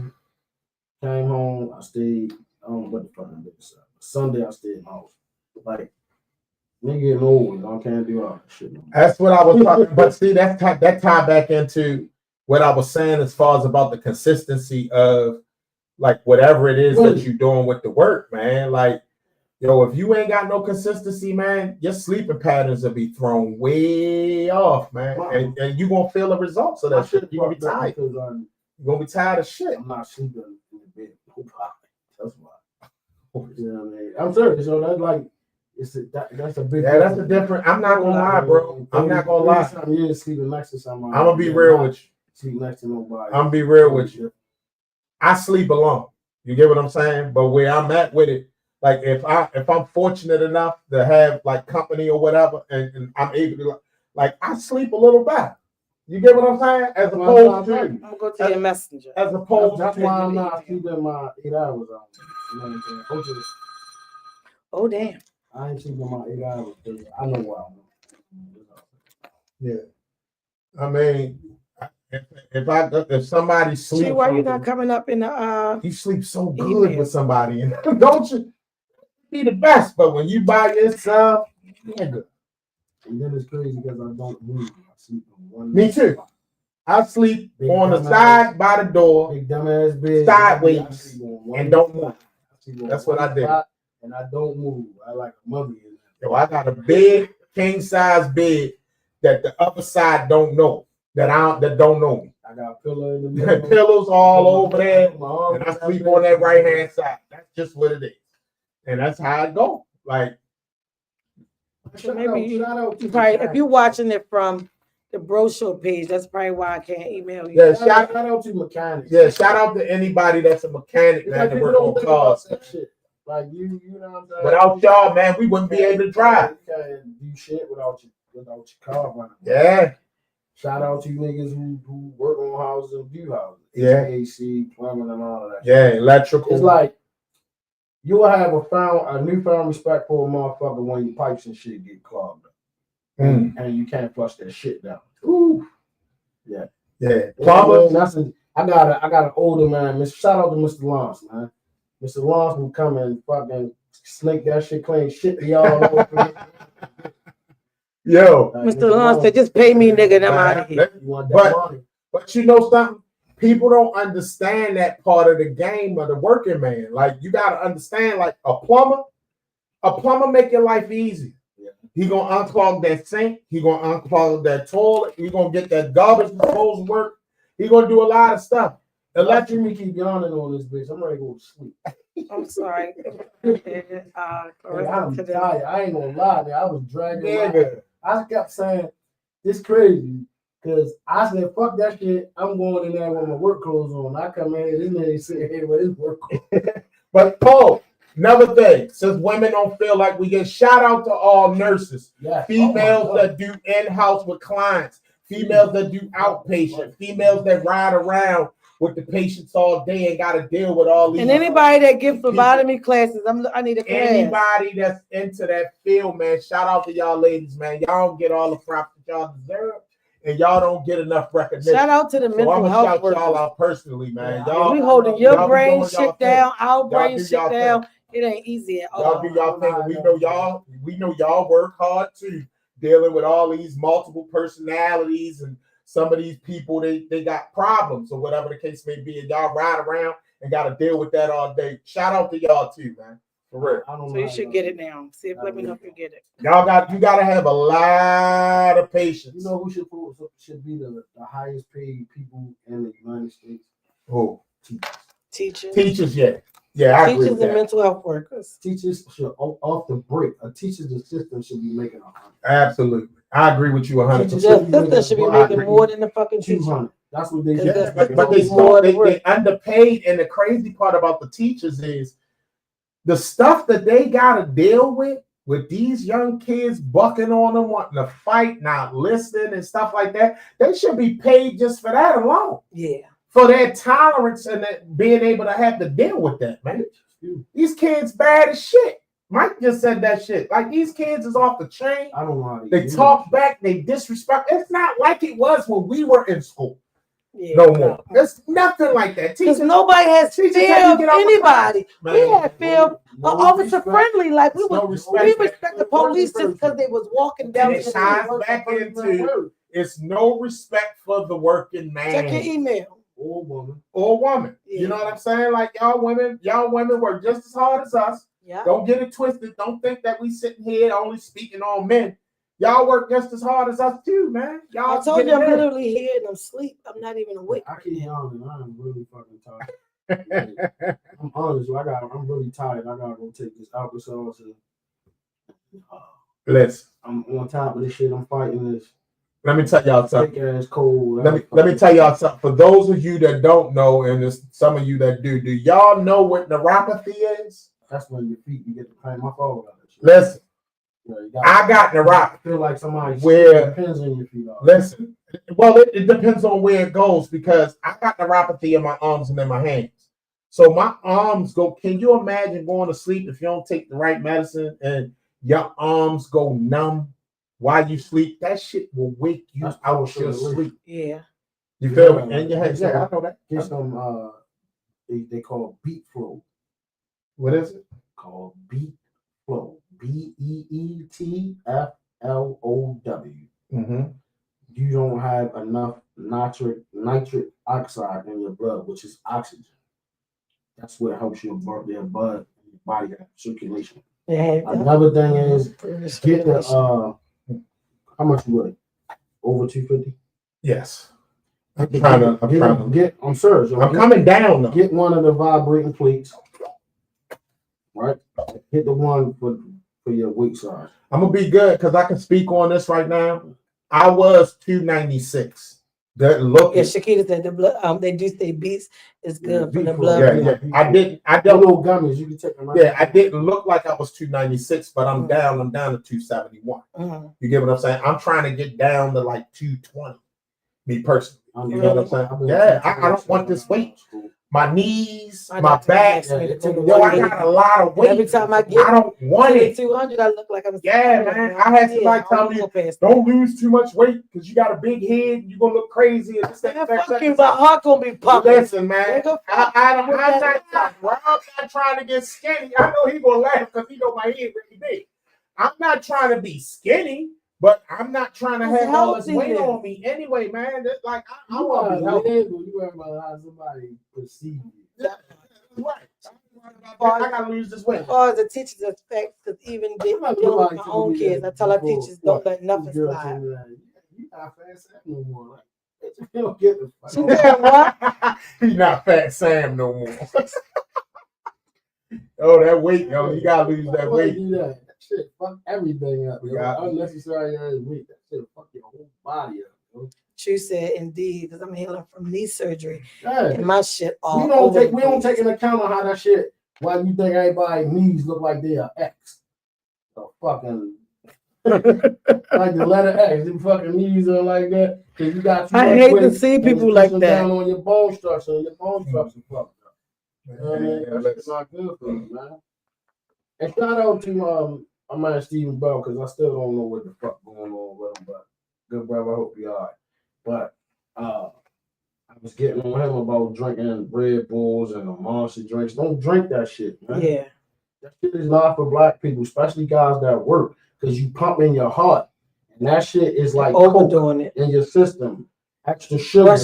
came home. I stayed, I don't know what the fuck I did Saturday. Sunday, I stayed in the house. Like, nigga getting old, I can't do all that shit. That's what I was talking about. But see, that tie back into what I was saying as far as about the consistency of like whatever it is that you're doing with the work, man. Like, yo, if you ain't got no consistency, man, your sleeping patterns will be thrown way off, man. And you're gonna feel the results of that shit. You're gonna be tired. You're gonna be tired of shit. I'm not sleeping in the bed. That's why. You know what I mean? I'm serious. So that's like, that's a big. Yeah, that's a different. I'm not gonna lie, bro. I'm not gonna lie. Some years sleeping next to somebody. I'm gonna be real with you. Sleep next to nobody. I'm gonna be real with you. I sleep alone. You get what I'm saying? But where I'm at with it, like if I'm fortunate enough to have like company or whatever, and I'm able to like I sleep a little better. You get what I'm saying? As opposed to I'm gonna go to your messenger. as opposed That's to why I'm not sleeping my 8 hours out. You know what I'm saying? Oh damn. I ain't sleeping my 8 hours because I know why I'm. yeah. I mean, if somebody sleeps, See why you're not coming up in the you sleep so good email. with somebody, and don't you be the best? But when you by yourself, nigga. And then it's crazy because I don't move. I sleep on one. Me too. I sleep Big on the dumbass. side by the door, Big dumbass bed. Sideways, I sleep on one and don't spot. move. I sleep on That's what one I did. spot, and I don't move. I like a mummy in there. Yo, I got a big king size bed that the other side don't know that don't know me. I got a pillow in the middle. Pillows all over there, My arm and I is sleep out on there. that right hand side. That's just what it is, and that's how it go. Like, So maybe you Shout out to probably the if you're watching it from the brochure page, that's probably why I can't email you. yeah, shout out to mechanics. yeah, shout out to anybody that's a mechanic, It's man, like that people work don't on think about cars. that shit. Like you know what I'm saying? Without y'all, man, we wouldn't be able to drive. You can't do shit without your car running. Yeah, Shout out to you niggas who work on houses and view houses. Yeah. HVAC, plumbing, and all of that. yeah, electrical. It's like you will have a newfound respect for a motherfucker when your pipes and shit get clogged up. And you can't flush that shit down. Ooh. Yeah. Plumbers. I got an older man. Shout out to Mr. Lance, man. Mr. Lance will come and fucking snake that shit clean shit to y'all over. Yo, Mr. Lance said, just pay me, nigga, and I'm out of here. You want that money? But you know something? People don't understand that part of the game of the working man. Like you gotta understand, like a plumber make your life easy. Yeah. He gonna unclog that sink, he gonna unclog that toilet, he gonna get that garbage disposal work, he gonna do a lot of stuff. Electric me keep yawning on this bitch. I'm ready to go to sleep. I'm sorry. Hey, I'm tired. I ain't gonna lie, man. I was dragging. I kept saying, it's crazy. Because I said, fuck that shit. I'm going in there with my work clothes on. I come in here, this nigga sitting here with his work clothes. But Paul, another thing, since women don't feel like we get shout out to all nurses, females that do in-house with clients, females that do outpatient, females that ride around with the patients all day and got to deal with all these. And anybody that gives phlebotomy classes, I need a class. Anybody that's into that field, man, shout out to y'all ladies, man. Y'all don't get all the props that y'all deserve. And y'all don't get enough recognition. Shout out to the mental health shout workers. Y'all out personally, man. Yeah, Y'all, we holding your brain shit down, our Y'all brain do shit y'all down. It ain't easy at all. Y'all do y'all thing. We know y'all work hard too, dealing with all these multiple personalities and some of these people they got problems or whatever the case may be, and y'all ride around and got to deal with that all day. Shout out to y'all too, man. For real. So you should get it now. Let me know if you get it. You gotta have a lot of patience. You know who should be the highest paid people in the United States? Who? Teachers. Yeah, I agree Teachers with that. and mental health workers. Teachers should off the break. A teacher's assistant should be making 100. Absolutely, I agree with you 100%. The assistant should be making more than the fucking teacher. 200. That's what they Yeah, should. But they underpaid, and the crazy part about the teachers is the stuff that they gotta deal with these young kids bucking on them, wanting to fight, not listening, and stuff like that. They should be paid just for that alone. Yeah. For their tolerance and that being able to have to deal with that, man. These kids bad as shit. Mike just said that shit. Like these kids is off the chain. I don't know how they talk back, they disrespect. It's not like it was when we were in school. Yeah, no more. There's nothing like that. Because nobody has feared anybody. We had feel officer friendly. Like we respect the police just because they was walking down the street. Back into it's no respect for the working man. Check your email. Or woman. Yeah. You know what I'm saying? Like y'all women work just as hard as us. Yeah. Don't get it twisted. Don't think that we sitting here only speaking on men. Y'all work just as hard as us too, man. Y'all. I told you I'm literally here and I'm asleep. I'm not even awake. I keep yawning. I'm really fucking tired. I'm honest. I'm really tired. I gotta go take this Alka-Seltzer. Listen, I'm on top of this shit. I'm fighting this let me tell y'all thick something. ass cold. Let me tell y'all something. For those of you that don't know, and there's some of you that do y'all know what neuropathy is? That's when your feet you get the pain. My phone got that shit. Listen, Yeah, you I got neuropathy. feel like somebody Where- pins in your feet. Listen, well, it depends on where it goes because I got neuropathy in my arms and in my hands. So my arms go. Can you imagine going to sleep if you don't take the right medicine and your arms go numb while you sleep? That shit will wake you That's out partial your relief. sleep. Yeah. You feel Yeah, me? And your head. yeah. Yeah, I know that. Get some they call beat flow. What is it? Called beat flow. BEETFLOW. Mm-hmm. You don't have enough nitric oxide in your blood, which is oxygen. That's what helps your blood and your body have circulation. Yeah. Another thing is get the how much you weigh? Over 250? Yes. I'm serious. I'm coming down though. Get one of the vibrating plates. Right? Hit the one for your weight size. I'm gonna be good because I can speak on this right now. I was 296. That look. Yeah, Shakita said the blood. They do say beets is good for the beet blood. Yeah. I The don't. little gummies you can take them. Yeah, I didn't look like I was 296, but I'm down. I'm down to 271. You get what I'm saying? I'm trying to get down to like 220. Me personally. You know what I'm saying? Yeah, I don't want this weight. My knees, my back. Yo, I got a lot of weight. Every time I get I don't want it. 200, I look like I'm. Yeah, man. I had somebody tell me, don't lose too much weight because you got a big head. You're going to look crazy. And this, Man, fuck you, my heart going to be pumping. Listen, man. I'm not trying to get skinny. I know he going to laugh because he know my head really big. I'm not trying to be skinny, but I'm not trying to have all this weight on me anyway, man. That's like, I want to be healthy. You worry about how somebody perceive you. Yeah, right. I got to lose this weight. As far as the teachers expect, because even dealing with my own kids, I tell our teachers don't let nothing slide. You not fast no more. Like, you don't get the She said what? He's not Fat Sam no more. Oh, that weight, yo. You got to lose that weight. Do that. That shit fuck everything up. Unnecessary weight. That shit fuck your whole body up. Yo. True said, indeed, because I'm healing from knee surgery. Yeah. And my shit all we don't take into account on how that shit. Why you think everybody's knees look like they are X? The fucking like the letter X. Them fucking knees are like that. Cause you got. I hate to see people like that. Down on your bone structure. Your bone structure fucked up. That's not good for you, man. And shout out to my man Stephen Bell because I still don't know what the fuck going on with him, but good brother, I hope you alright. But I was getting on him about drinking Red Bulls and the monster drinks. Don't drink that shit, man. Yeah. That shit is not for black people, especially guys that work, because you pump in your heart. And that shit is like overdoing it in your system. Extra sugar.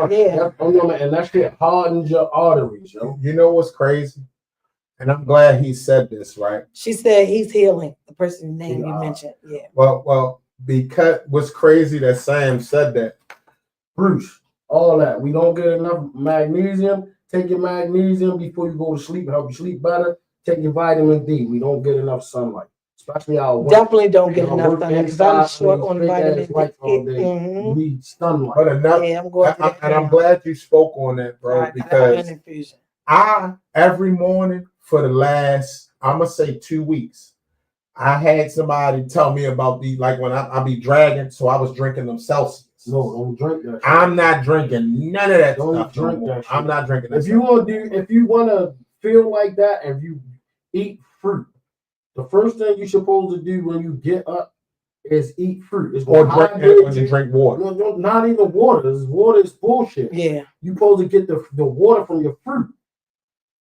Yeah. And that shit hardens your arteries, yo. You know what's crazy? And I'm glad he said this, right? She said he's healing, the person's name you mentioned. Yeah. Well, because what's crazy that Sam said that. Bruce, all that. We don't get enough magnesium. Take your magnesium before you go to sleep. Help you sleep better. Take your vitamin D. We don't get enough sunlight. Especially our definitely don't get enough sunlight. I'm short on vitamin D. We need sunlight. But enough. Yeah, I'm going and I'm glad you spoke on that, bro, because I every morning for the last, I'm gonna say 2 weeks, I had somebody tell me about the like when I be dragging, so I was drinking them Celsius. No, don't drink that shit. I'm not drinking none of that don't stuff. Drink that shit. I'm not drinking that. If you want to feel like that, if you eat fruit, the first thing you're supposed to do when you get up is eat fruit. It's or drink water. No, not even water. Water is bullshit. Yeah. You're supposed to get the water from your fruit.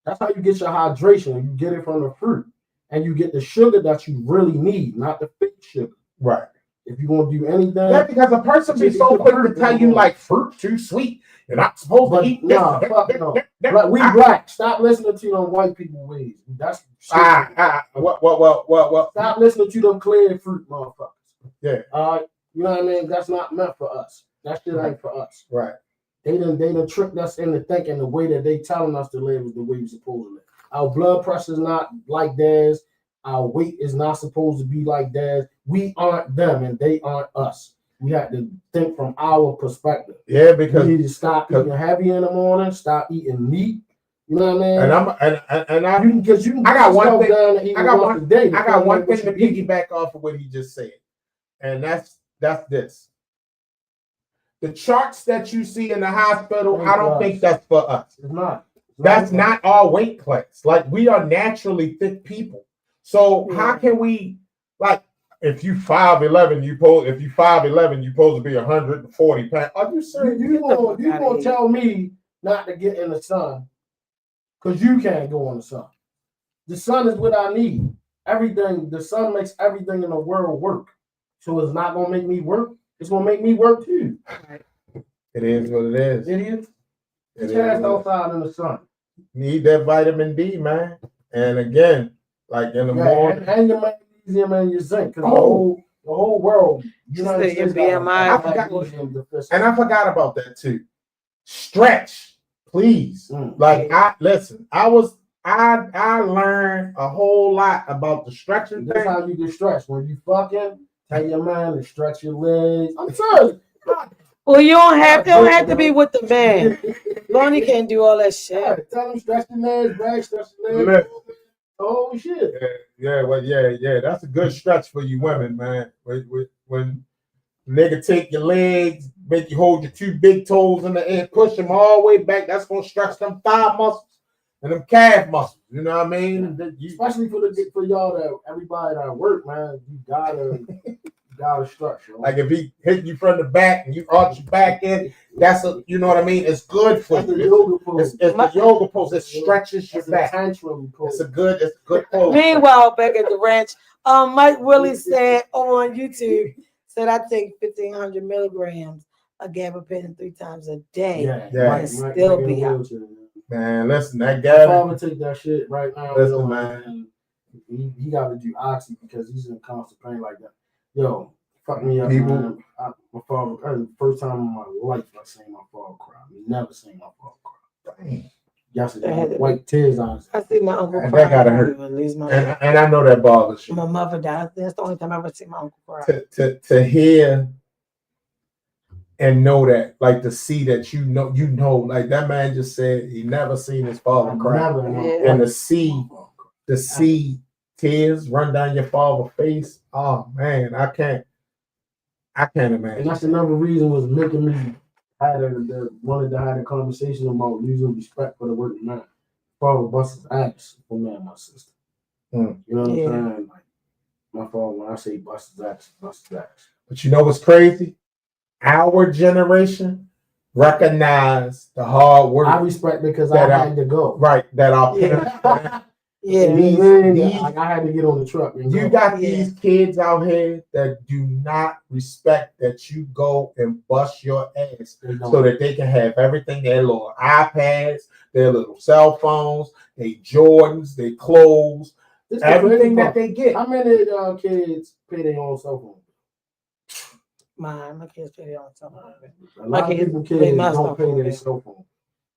That's how you get your hydration. You get it from the fruit. And you get the sugar that you really need, not the fake sugar. Right. If you're going to do anything. Yeah, because a person be so quick to tell you like fruit too sweet. You're not supposed to eat this. Nah, fuck no. We black. Stop listening to them white people ways. That's what? Stop listening to them clear fruit motherfuckers. Yeah. You know what I mean? That's not meant for us. That shit ain't for us. Right. They done tricked us into thinking the way that they telling us to live is the way we're supposed to live. Our blood pressure's not like theirs. Our weight is not supposed to be like theirs. We aren't them and they aren't us. We have to think from our perspective. Yeah, We because need to stop eating heavy in the morning, stop eating meat. You know what I mean? and I Because you can I got get one yourself thing. down to eat I got once one. a day. I got depending one on thing what to you eat. piggyback off of what he just said, and that's this. The charts that you see in the hospital, I don't think that's for us. It's not. That's not our weight class. Like, we are naturally thick people. So how can we, like, if you 5'11", if you 5'11", you supposed to be 140 pounds. Are you serious? You gonna tell me not to get in the sun because you can't go in the sun. The sun is what I need. Everything, the sun makes everything in the world work. So it's not gonna make me work. It's gonna make me work too. It is what it is. Idiot. It is Cast what it is. outside in the sun. Need that vitamin D, man. And again, like in the morning. And your magnesium and your zinc. Because the whole world, United States BMI. And I forgot about that too. Stretch, please. Like, I learned a whole lot about the stretching That's thing. how you get stretched. When you fucking tell your man to stretch your legs. I'm sorry. Well, you don't have to be with the man. Lonnie can't do all that shit. Yeah, tell him stretch your legs, back, stretch your legs. Oh shit. Yeah. That's a good stretch for you women, man. When nigga take your legs, make you hold your two big toes in the air, push them all the way back. That's gonna stretch them thigh muscles and them calf muscles. You know what I mean? Especially for y'all that everybody that work, man. You gotta stretch. Like if he hit you from the back and you arch your back in, that's a, you know what I mean? It's good for you. It's the yoga pose. It stretches your back. It's a good pose. Meanwhile, back at the ranch, Mike Willie said over on YouTube, said I take 1,500 milligrams of gabapentin 3 times a day. Yeah. And still be out. Man, listen, that guy. My father take that shit right now. Listen, man. He got to do oxy because he's in constant pain like that. Yo, fuck me up, People. man. My father, the first time in my life I seen my father cry. Never seen my father cry. Dang. Yesterday, white tears on his I see my uncle cry. That gotta hurt. And I know that bothers you. My mother died. That's the only time I ever seen my uncle cry. To hear and know that, like to see that you know, like that man just said he never seen his father cry. And to see tears run down your father's face, oh man, I can't imagine. And that's another reason was making me wanted to have a conversation about losing respect for the working man. Father busts his ass for me and my sister. You know what I'm saying? Like my father, when I say bust his ass, bust his ass. But you know what's crazy? Our generation recognize the hard work. I respect because I had to go. Right, that our parents. Like I had to get on the truck. You got these kids out here that do not respect that you go and bust your ass so that they can have everything, their little iPads, their little cell phones, their Jordans, their clothes, everything that they get. How many kids pay their own cell phone? My kids pay their own cell phone. A lot of people kids don't pay their cell phone.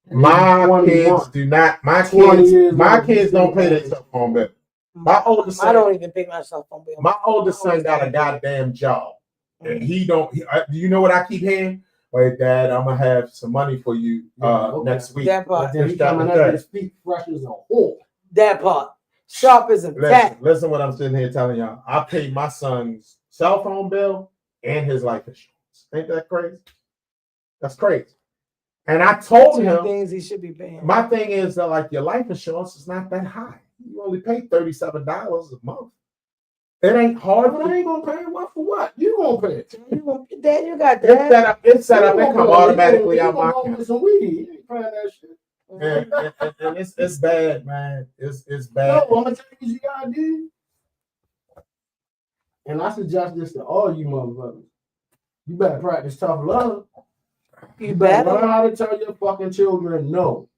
My kids do not. My kids don't pay their cell phone bill. My oldest son, I don't even pay my cell phone bill. My oldest son got a goddamn job, and he don't. You know what I keep hearing? Wait, Dad, I'm gonna have some money for you next week. That part. Then he coming up and speak fresh as a whore. That part. Sharp as a tack. Listen, what I'm sitting here telling y'all. I paid my son's cell phone bill and his life insurance. Ain't that crazy? That's crazy. And I told him things he should be paying. My thing is that like your life insurance is not that high. You only pay $37 a month. It ain't hard, but I ain't gonna pay what for what? You gonna pay it. Dad, you got that. It's set up. It come automatically out my account. You ain't paying that shit. And it's bad, man. It's bad. No, I'm gonna tell you what you gotta do. And I suggest this to all you motherfuckers. You better practice tough love. You better learn how to tell your fucking children no.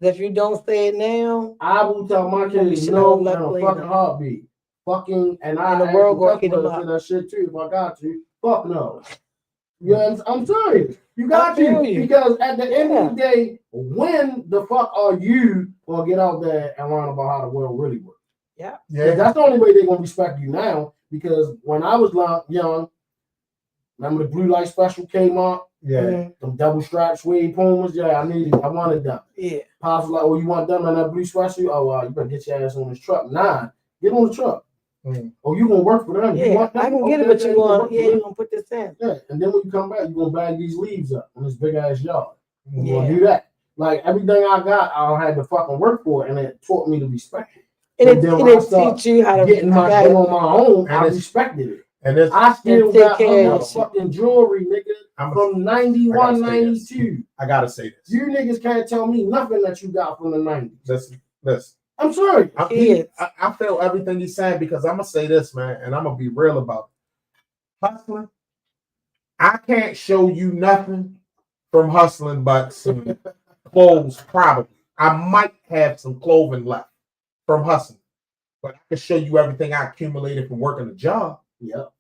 If you don't say it now, I will tell my kids no in a fucking heartbeat. Fucking, and the world going to say that shit too. If I got to, fuck no. Yeah, I'm serious. You got to, because at the end of the day, when the fuck are you gonna get out there and learn about how the world really works? Yeah. Yeah. That's the only way they're gonna respect you now. Because when I was young, remember the blue light special came out? Yeah. Mhm. Them double strap suede Pumas? Yeah, I wanted them. Yeah. Pops was like, oh, you want them in that blue special? Oh, you better get your ass on this truck. Nah, get on the truck. Oh, you gonna work for them? You Yeah, want them? I can get it, Okay, but then you gonna want, work for yeah, them. you gonna put this in. Yeah, and then when you come back, you gonna bag these leaves up on this big ass yard. You Yeah. gonna do that. Like everything I got, I had to fucking work for it, and it taught me to respect it. And then it when I teach you how to getting my got shit it. on my own, And I it's- respected it. And it's, I still take got care my of shit. fucking jewelry, nigga, from 91, 92. I gotta say this. You niggas can't tell me nothing that you got from the 90s. Listen. I'm sorry. I feel everything he's saying because I'm gonna say this, man, and I'm gonna be real about it. Hustling. I can't show you nothing from hustling but some clothes, probably. I might have some clothing left from hustling, but I can show you everything I accumulated from working a job. Yep.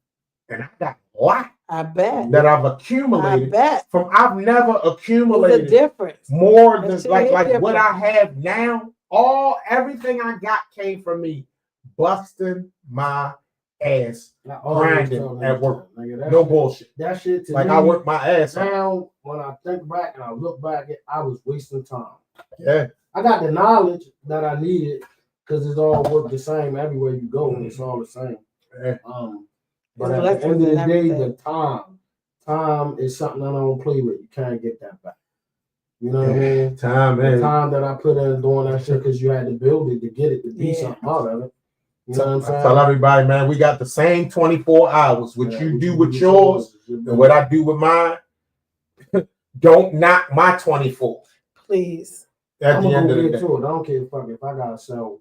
And I got a lot I bet. that I've I accumulated bet. from. I've never There's a accumulated difference. more than That's like different. what I have now. Everything I got came from me busting my ass, grinding at work. Nigga, No bullshit. That shit to Like me, I work my ass off. now, when I think back and I look back, I was wasting time. Yeah. I got the knowledge that I needed because it's all work the same everywhere you go, and it's all the same. Yeah. But It's at the end of the lessons day, and the time is something I don't play with. You can't get that back. You know what I mean? Time, The man. time that I put in doing that shit because you had to build it to get it to be Yeah. something out of it. You know what I'm saying? Tell everybody, man, we got the same 24 hours. What Yeah, you do with yours and what I do with mine, don't knock my 24 Please. at I'm the gonna end go of the get day. to it. I don't care if I gotta sell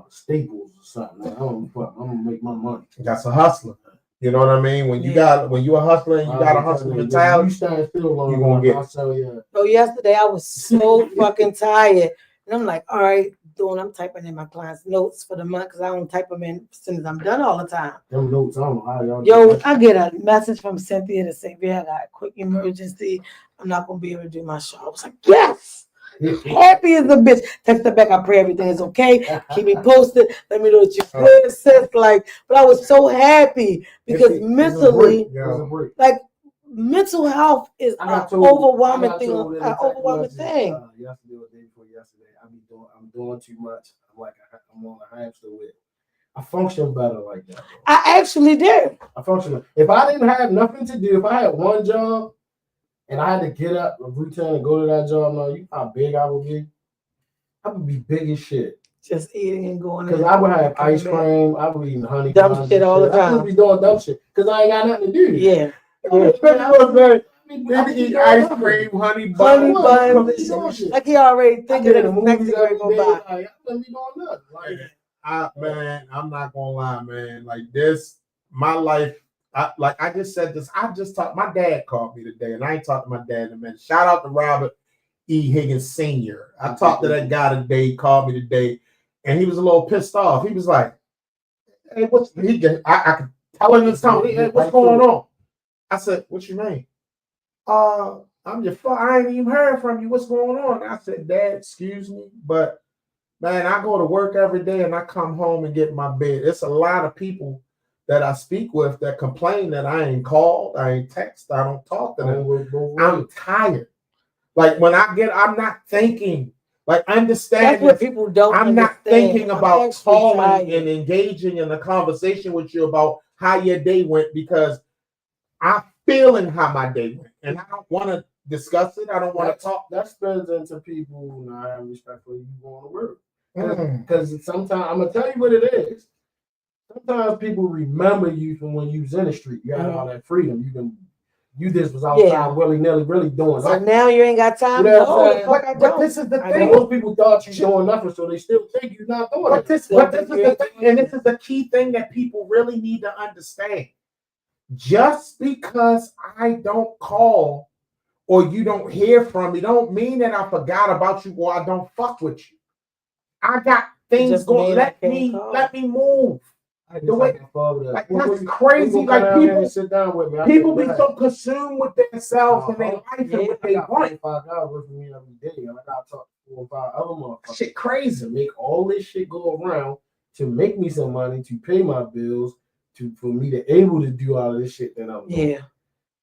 staples or something. I don't fuck. I'm gonna make my money. That's a hustler. You know what I mean? When you Yeah. when you're a hustler and you got a hustler You mentality, stand still long you gonna enough, get I'll sell you. So yesterday I was so fucking tired. And I'm like, all right, I'm typing in my clients' notes for the month because I don't type them in as soon as I'm done all the time. Them notes, I don't know how y'all. Yo, do that. I get a message from Cynthia to say, "Yeah, I got a quick emergency. I'm not gonna be able to do my show." I was like, yes, happy as a bitch. Text her back. I pray everything is okay. Keep me posted. Let me know what you good, sis. Like, but I was so happy because It's a mentally, break. It's a break. like, mental health is I an got told- overwhelming I got thing. told in An the text overwhelming message, thing. Yesterday or the day before yesterday, I'm doing too much. I'm like I'm on a hamster wheel. I function better like that. Bro. I actually did. I function. If I didn't have nothing to do, if I had one job and I had to get up, routine, and go to that job, no, you know how big I would be. I would be big as shit. Just eating and going. Because I would have ice cream. I would eat honey. Dumb shit all the time. I would be doing dumb shit because I ain't got nothing to do. Yeah. Maybe eat ice cream, honey Honey bun. buns. Like he already thinking of the next thing we're gonna buy. I don't be doing nothing. Like, Man, I'm not gonna lie, man. Like this, my life. I just said this. I just talked. My dad called me today, and I ain't talked to my dad in a minute. Shout out to Robert E. Higgins Sr. I talked to that guy today. He called me today, and he was a little pissed off. He was like, "Hey, what's he?" I could tell him this time. Hey, what's going on? I said, "What you mean?" I'm your father. I ain't even heard from you. What's going on? I said, "Dad, excuse me, but man, I go to work every day and I come home and get in my bed. It's a lot of people that I speak with that complain that I ain't called, I ain't text, I don't talk to them. I'm tired. Like when I'm not thinking. Like understand That's what people don't. I'm not understand. thinking I'm about actually calling tired. and engaging in a conversation with you about how your day went because I'm feeling how my day went, and I don't want to discuss it. I don't want to talk. That spins into people who not have respect for you going to work. Mm. Because sometimes I'm gonna tell you what it is. Sometimes people remember you from when you was in the street. You had all that freedom. You just was outside willy nilly, really doing So nothing. now you ain't got time. You know No, what I'm the saying? fuck I But don't. this is the I thing. know. Most people thought you doing nothing, so they still think you're not doing But it. this is the thing, and this is the key thing that people really need to understand. Just because I don't call or you don't hear from me, don't mean that I forgot about you or I don't fuck with you. I got things Just going. mean I can't call. Let me move. The way, like that's crazy. Like Like people, sit down with me. people be so consumed with themselves and their life and what they want. 5 guys working with me every day, and I got to talk to 4 or 5 other motherfuckers. Shit, crazy. To make all this shit go around, to make me some money, to pay my bills, for me to able to do all of this shit that I'm doing. Yeah.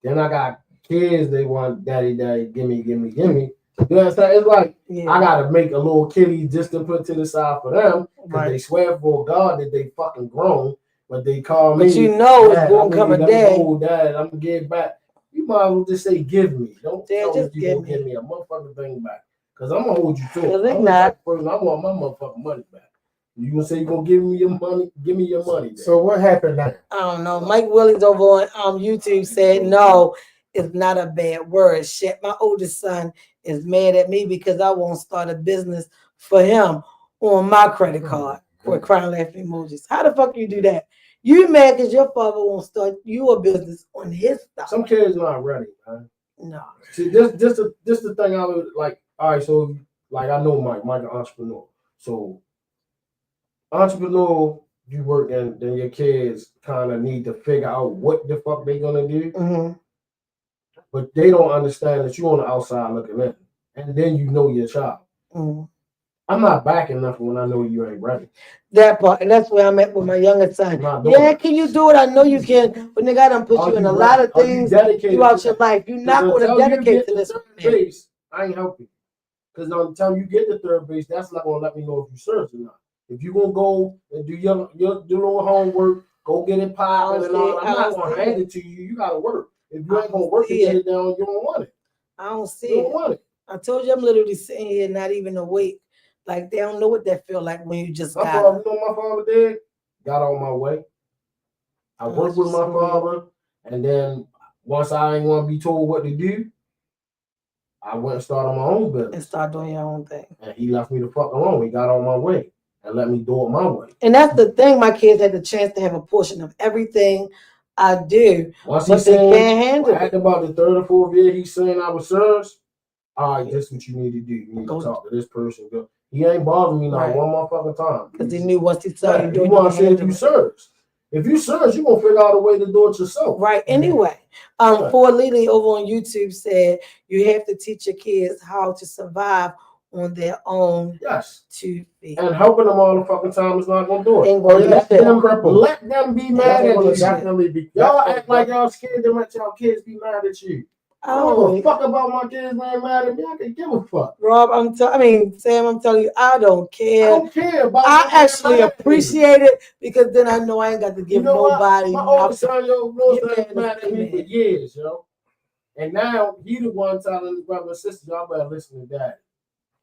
Then I got kids, they want daddy, gimme. You know what I'm saying? It's like I gotta make a little kitty just to put to the side for them because they swear for God that they fucking grown, but they call me. But you know it's gonna come a day. Dad, I'm gonna get back. You might as well just say give me. Don't tell me you gonna give me a motherfucking thing back. Cause I'm gonna hold you to it. I want my motherfucking money back. You gonna say you gonna give me your money? Give me your money. Back. So what happened now? I don't know. Mike Williams over on YouTube said no, it's not a bad word. Shit, my oldest son is mad at me because I won't start a business for him on my credit card with crying laughing emojis. How the fuck you do that? You mad because your father won't start you a business on his stuff. Some kids not ready, man. No. See, this the thing I would like. All right, so like I know Mike an entrepreneur. So entrepreneur, you work and then your kids kind of need to figure out what the fuck they gonna do. Mm-hmm. But they don't understand that you on the outside looking in. And then you know your child. Mm-hmm. I'm not backing nothing when I know you ain't ready. That part, and that's where I'm at with my youngest son. Yeah, can you do it? I know you can, but nigga, I done put you in a lot of things throughout your life. You're not going to dedicate to this base. I ain't helping. Because on the time you get to third base, that's not going to let me know if you serve or not. If you're going to go and do your little homework, go get it popping and all, I'm not going to hand it to you. You got to work. If you ain't going to work to get it down, you don't want it. I don't see it. You don't want it. I told you I'm literally sitting here not even awake. Like they don't know what that feel like when you just got. You know what my father did? Got on my way. I worked with my father, and then once I ain't want to be told what to do, I went and started my own business. And start doing your own thing. And he left me the fuck alone. He got on my way and let me do it my way. And that's the thing. My kids had the chance to have a portion of everything I do, once but they can't handle it. After about the third or fourth year, he's saying I was serious. All right, this is what you need to do. You need to talk to this person. Go. He ain't bothering me not one more fucking time. Because he knew once he saw you doing it. You want to say if you serious. If you serious, you're going to figure out a way to do it yourself. Right. Anyway, Ford Lily over on YouTube said you have to teach your kids how to survive on their own. Yes. 2 feet. And helping them all the fucking time is not going to do it. Let them be mad at you. Definitely y'all act like y'all scared to let y'all kids be mad at you. I don't give a fuck about my kids being mad at me. I can give a fuck. Rob, Sam, I'm telling you, I don't care. I don't care about I actually appreciate it because then I know I ain't got to give nobody. My oldest son, mad at me for years, yo. And now he the one telling his brother and sister, y'all better listen to Dad.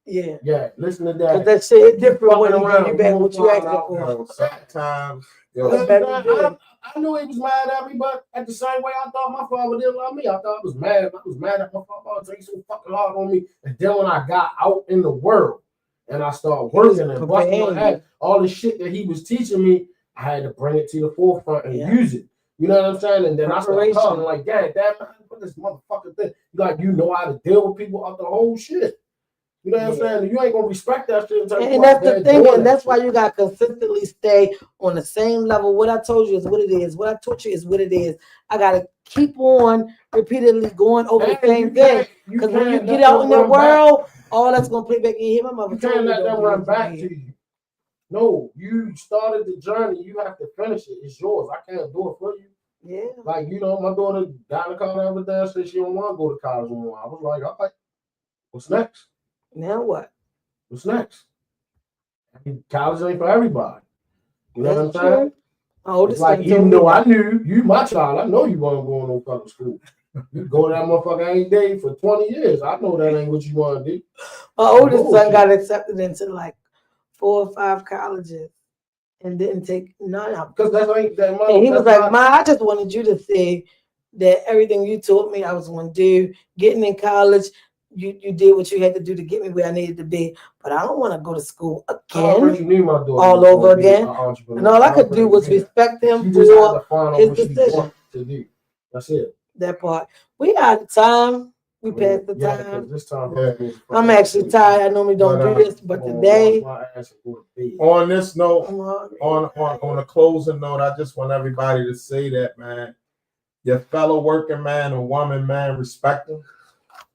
Yeah. Yeah, listen to Dad. Because that shit different when you get back what you asking for. Sometimes. I knew he was mad at me, but at the same way, I thought my father didn't love me. I thought I was mad. I was mad at my father taking so fucking hard on me. And then when I got out in the world and I started working and busting my ass, all the shit that he was teaching me, I had to bring it to the forefront and use it. You know what I'm saying? And then I started calling like, Dad, man, put this motherfucking thing. You know how to deal with people out the whole shit. You know what I'm saying? You ain't gonna respect that shit. And that's the thing, and that's why you gotta consistently stay on the same level. What I told you is what it is. What I taught you is what it is. I gotta keep on repeatedly going over the same thing. Because when you get out in the world, all that's gonna play back in here. My mother told me you can't let them run back to you. No, you started the journey. You have to finish it. It's yours. I can't do it for you. Yeah. Like, you know, my daughter got in the car the other day and said she don't want to go to college anymore. I was like, all right, what's next? Now what? What's next? College ain't for everybody. You know what I'm saying? It's like, even though I knew you, my child, I know you weren't going to no fucking school. You go to that motherfucker every day for 20 years. I know that ain't what you want to do. My oldest son got accepted into like 4 or 5 colleges and didn't take none of them. Because that ain't that money. And he was like, Ma, I just wanted you to see that everything you taught me I was going to do, getting in college, you did what you had to do to get me where I needed to be, but I don't want to go to school again, all over again. And all I could do was respect him for his decision. To do. That's it. That part. We out of time. We passed the time. This time I'm actually tired. I normally don't do this, but today. On this note, on a closing note, I just want everybody to say that, man, your fellow working man or woman, man, respect them.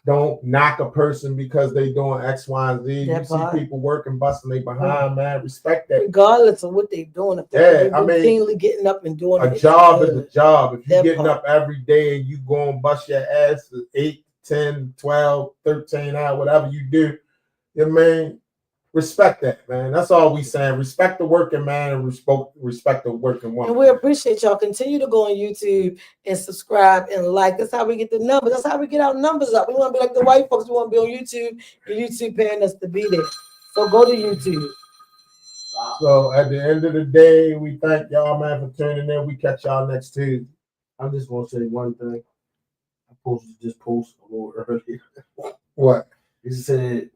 Don't knock a person because they doing X, Y, and Z. That You see part. people working, busting they behind, man. Respect that. Regardless of what they're doing, if they're Yeah, I mean, routinely getting up and doing A it, job it's is a good. job. If you're That getting part. up every day and you go and bust your ass for 8, 10, 12, 13 hours, whatever you do, you know what I mean? Respect that, man. That's all we saying. Respect the working man and respect the working woman. And we appreciate y'all. Continue to go on YouTube and subscribe and like. That's how we get the numbers. That's how we get our numbers up. We want to be like the white folks. We want to be on YouTube, and YouTube paying us to be there. So go to YouTube. So at the end of the day, we thank y'all, man, for tuning in. We catch y'all next Tuesday. I'm just gonna say one thing. I posted this post a little earlier. What? It said,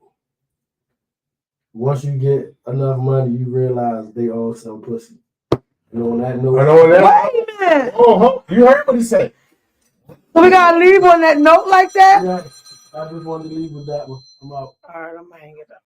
once you get enough money, you realize they all sell pussy. And on that note, And on that, Wait a minute. oh, you heard what he said. So we gotta leave on that note like that. yeah, I just wanted to leave with that one. I'm out. All right, I'm gonna hang it up.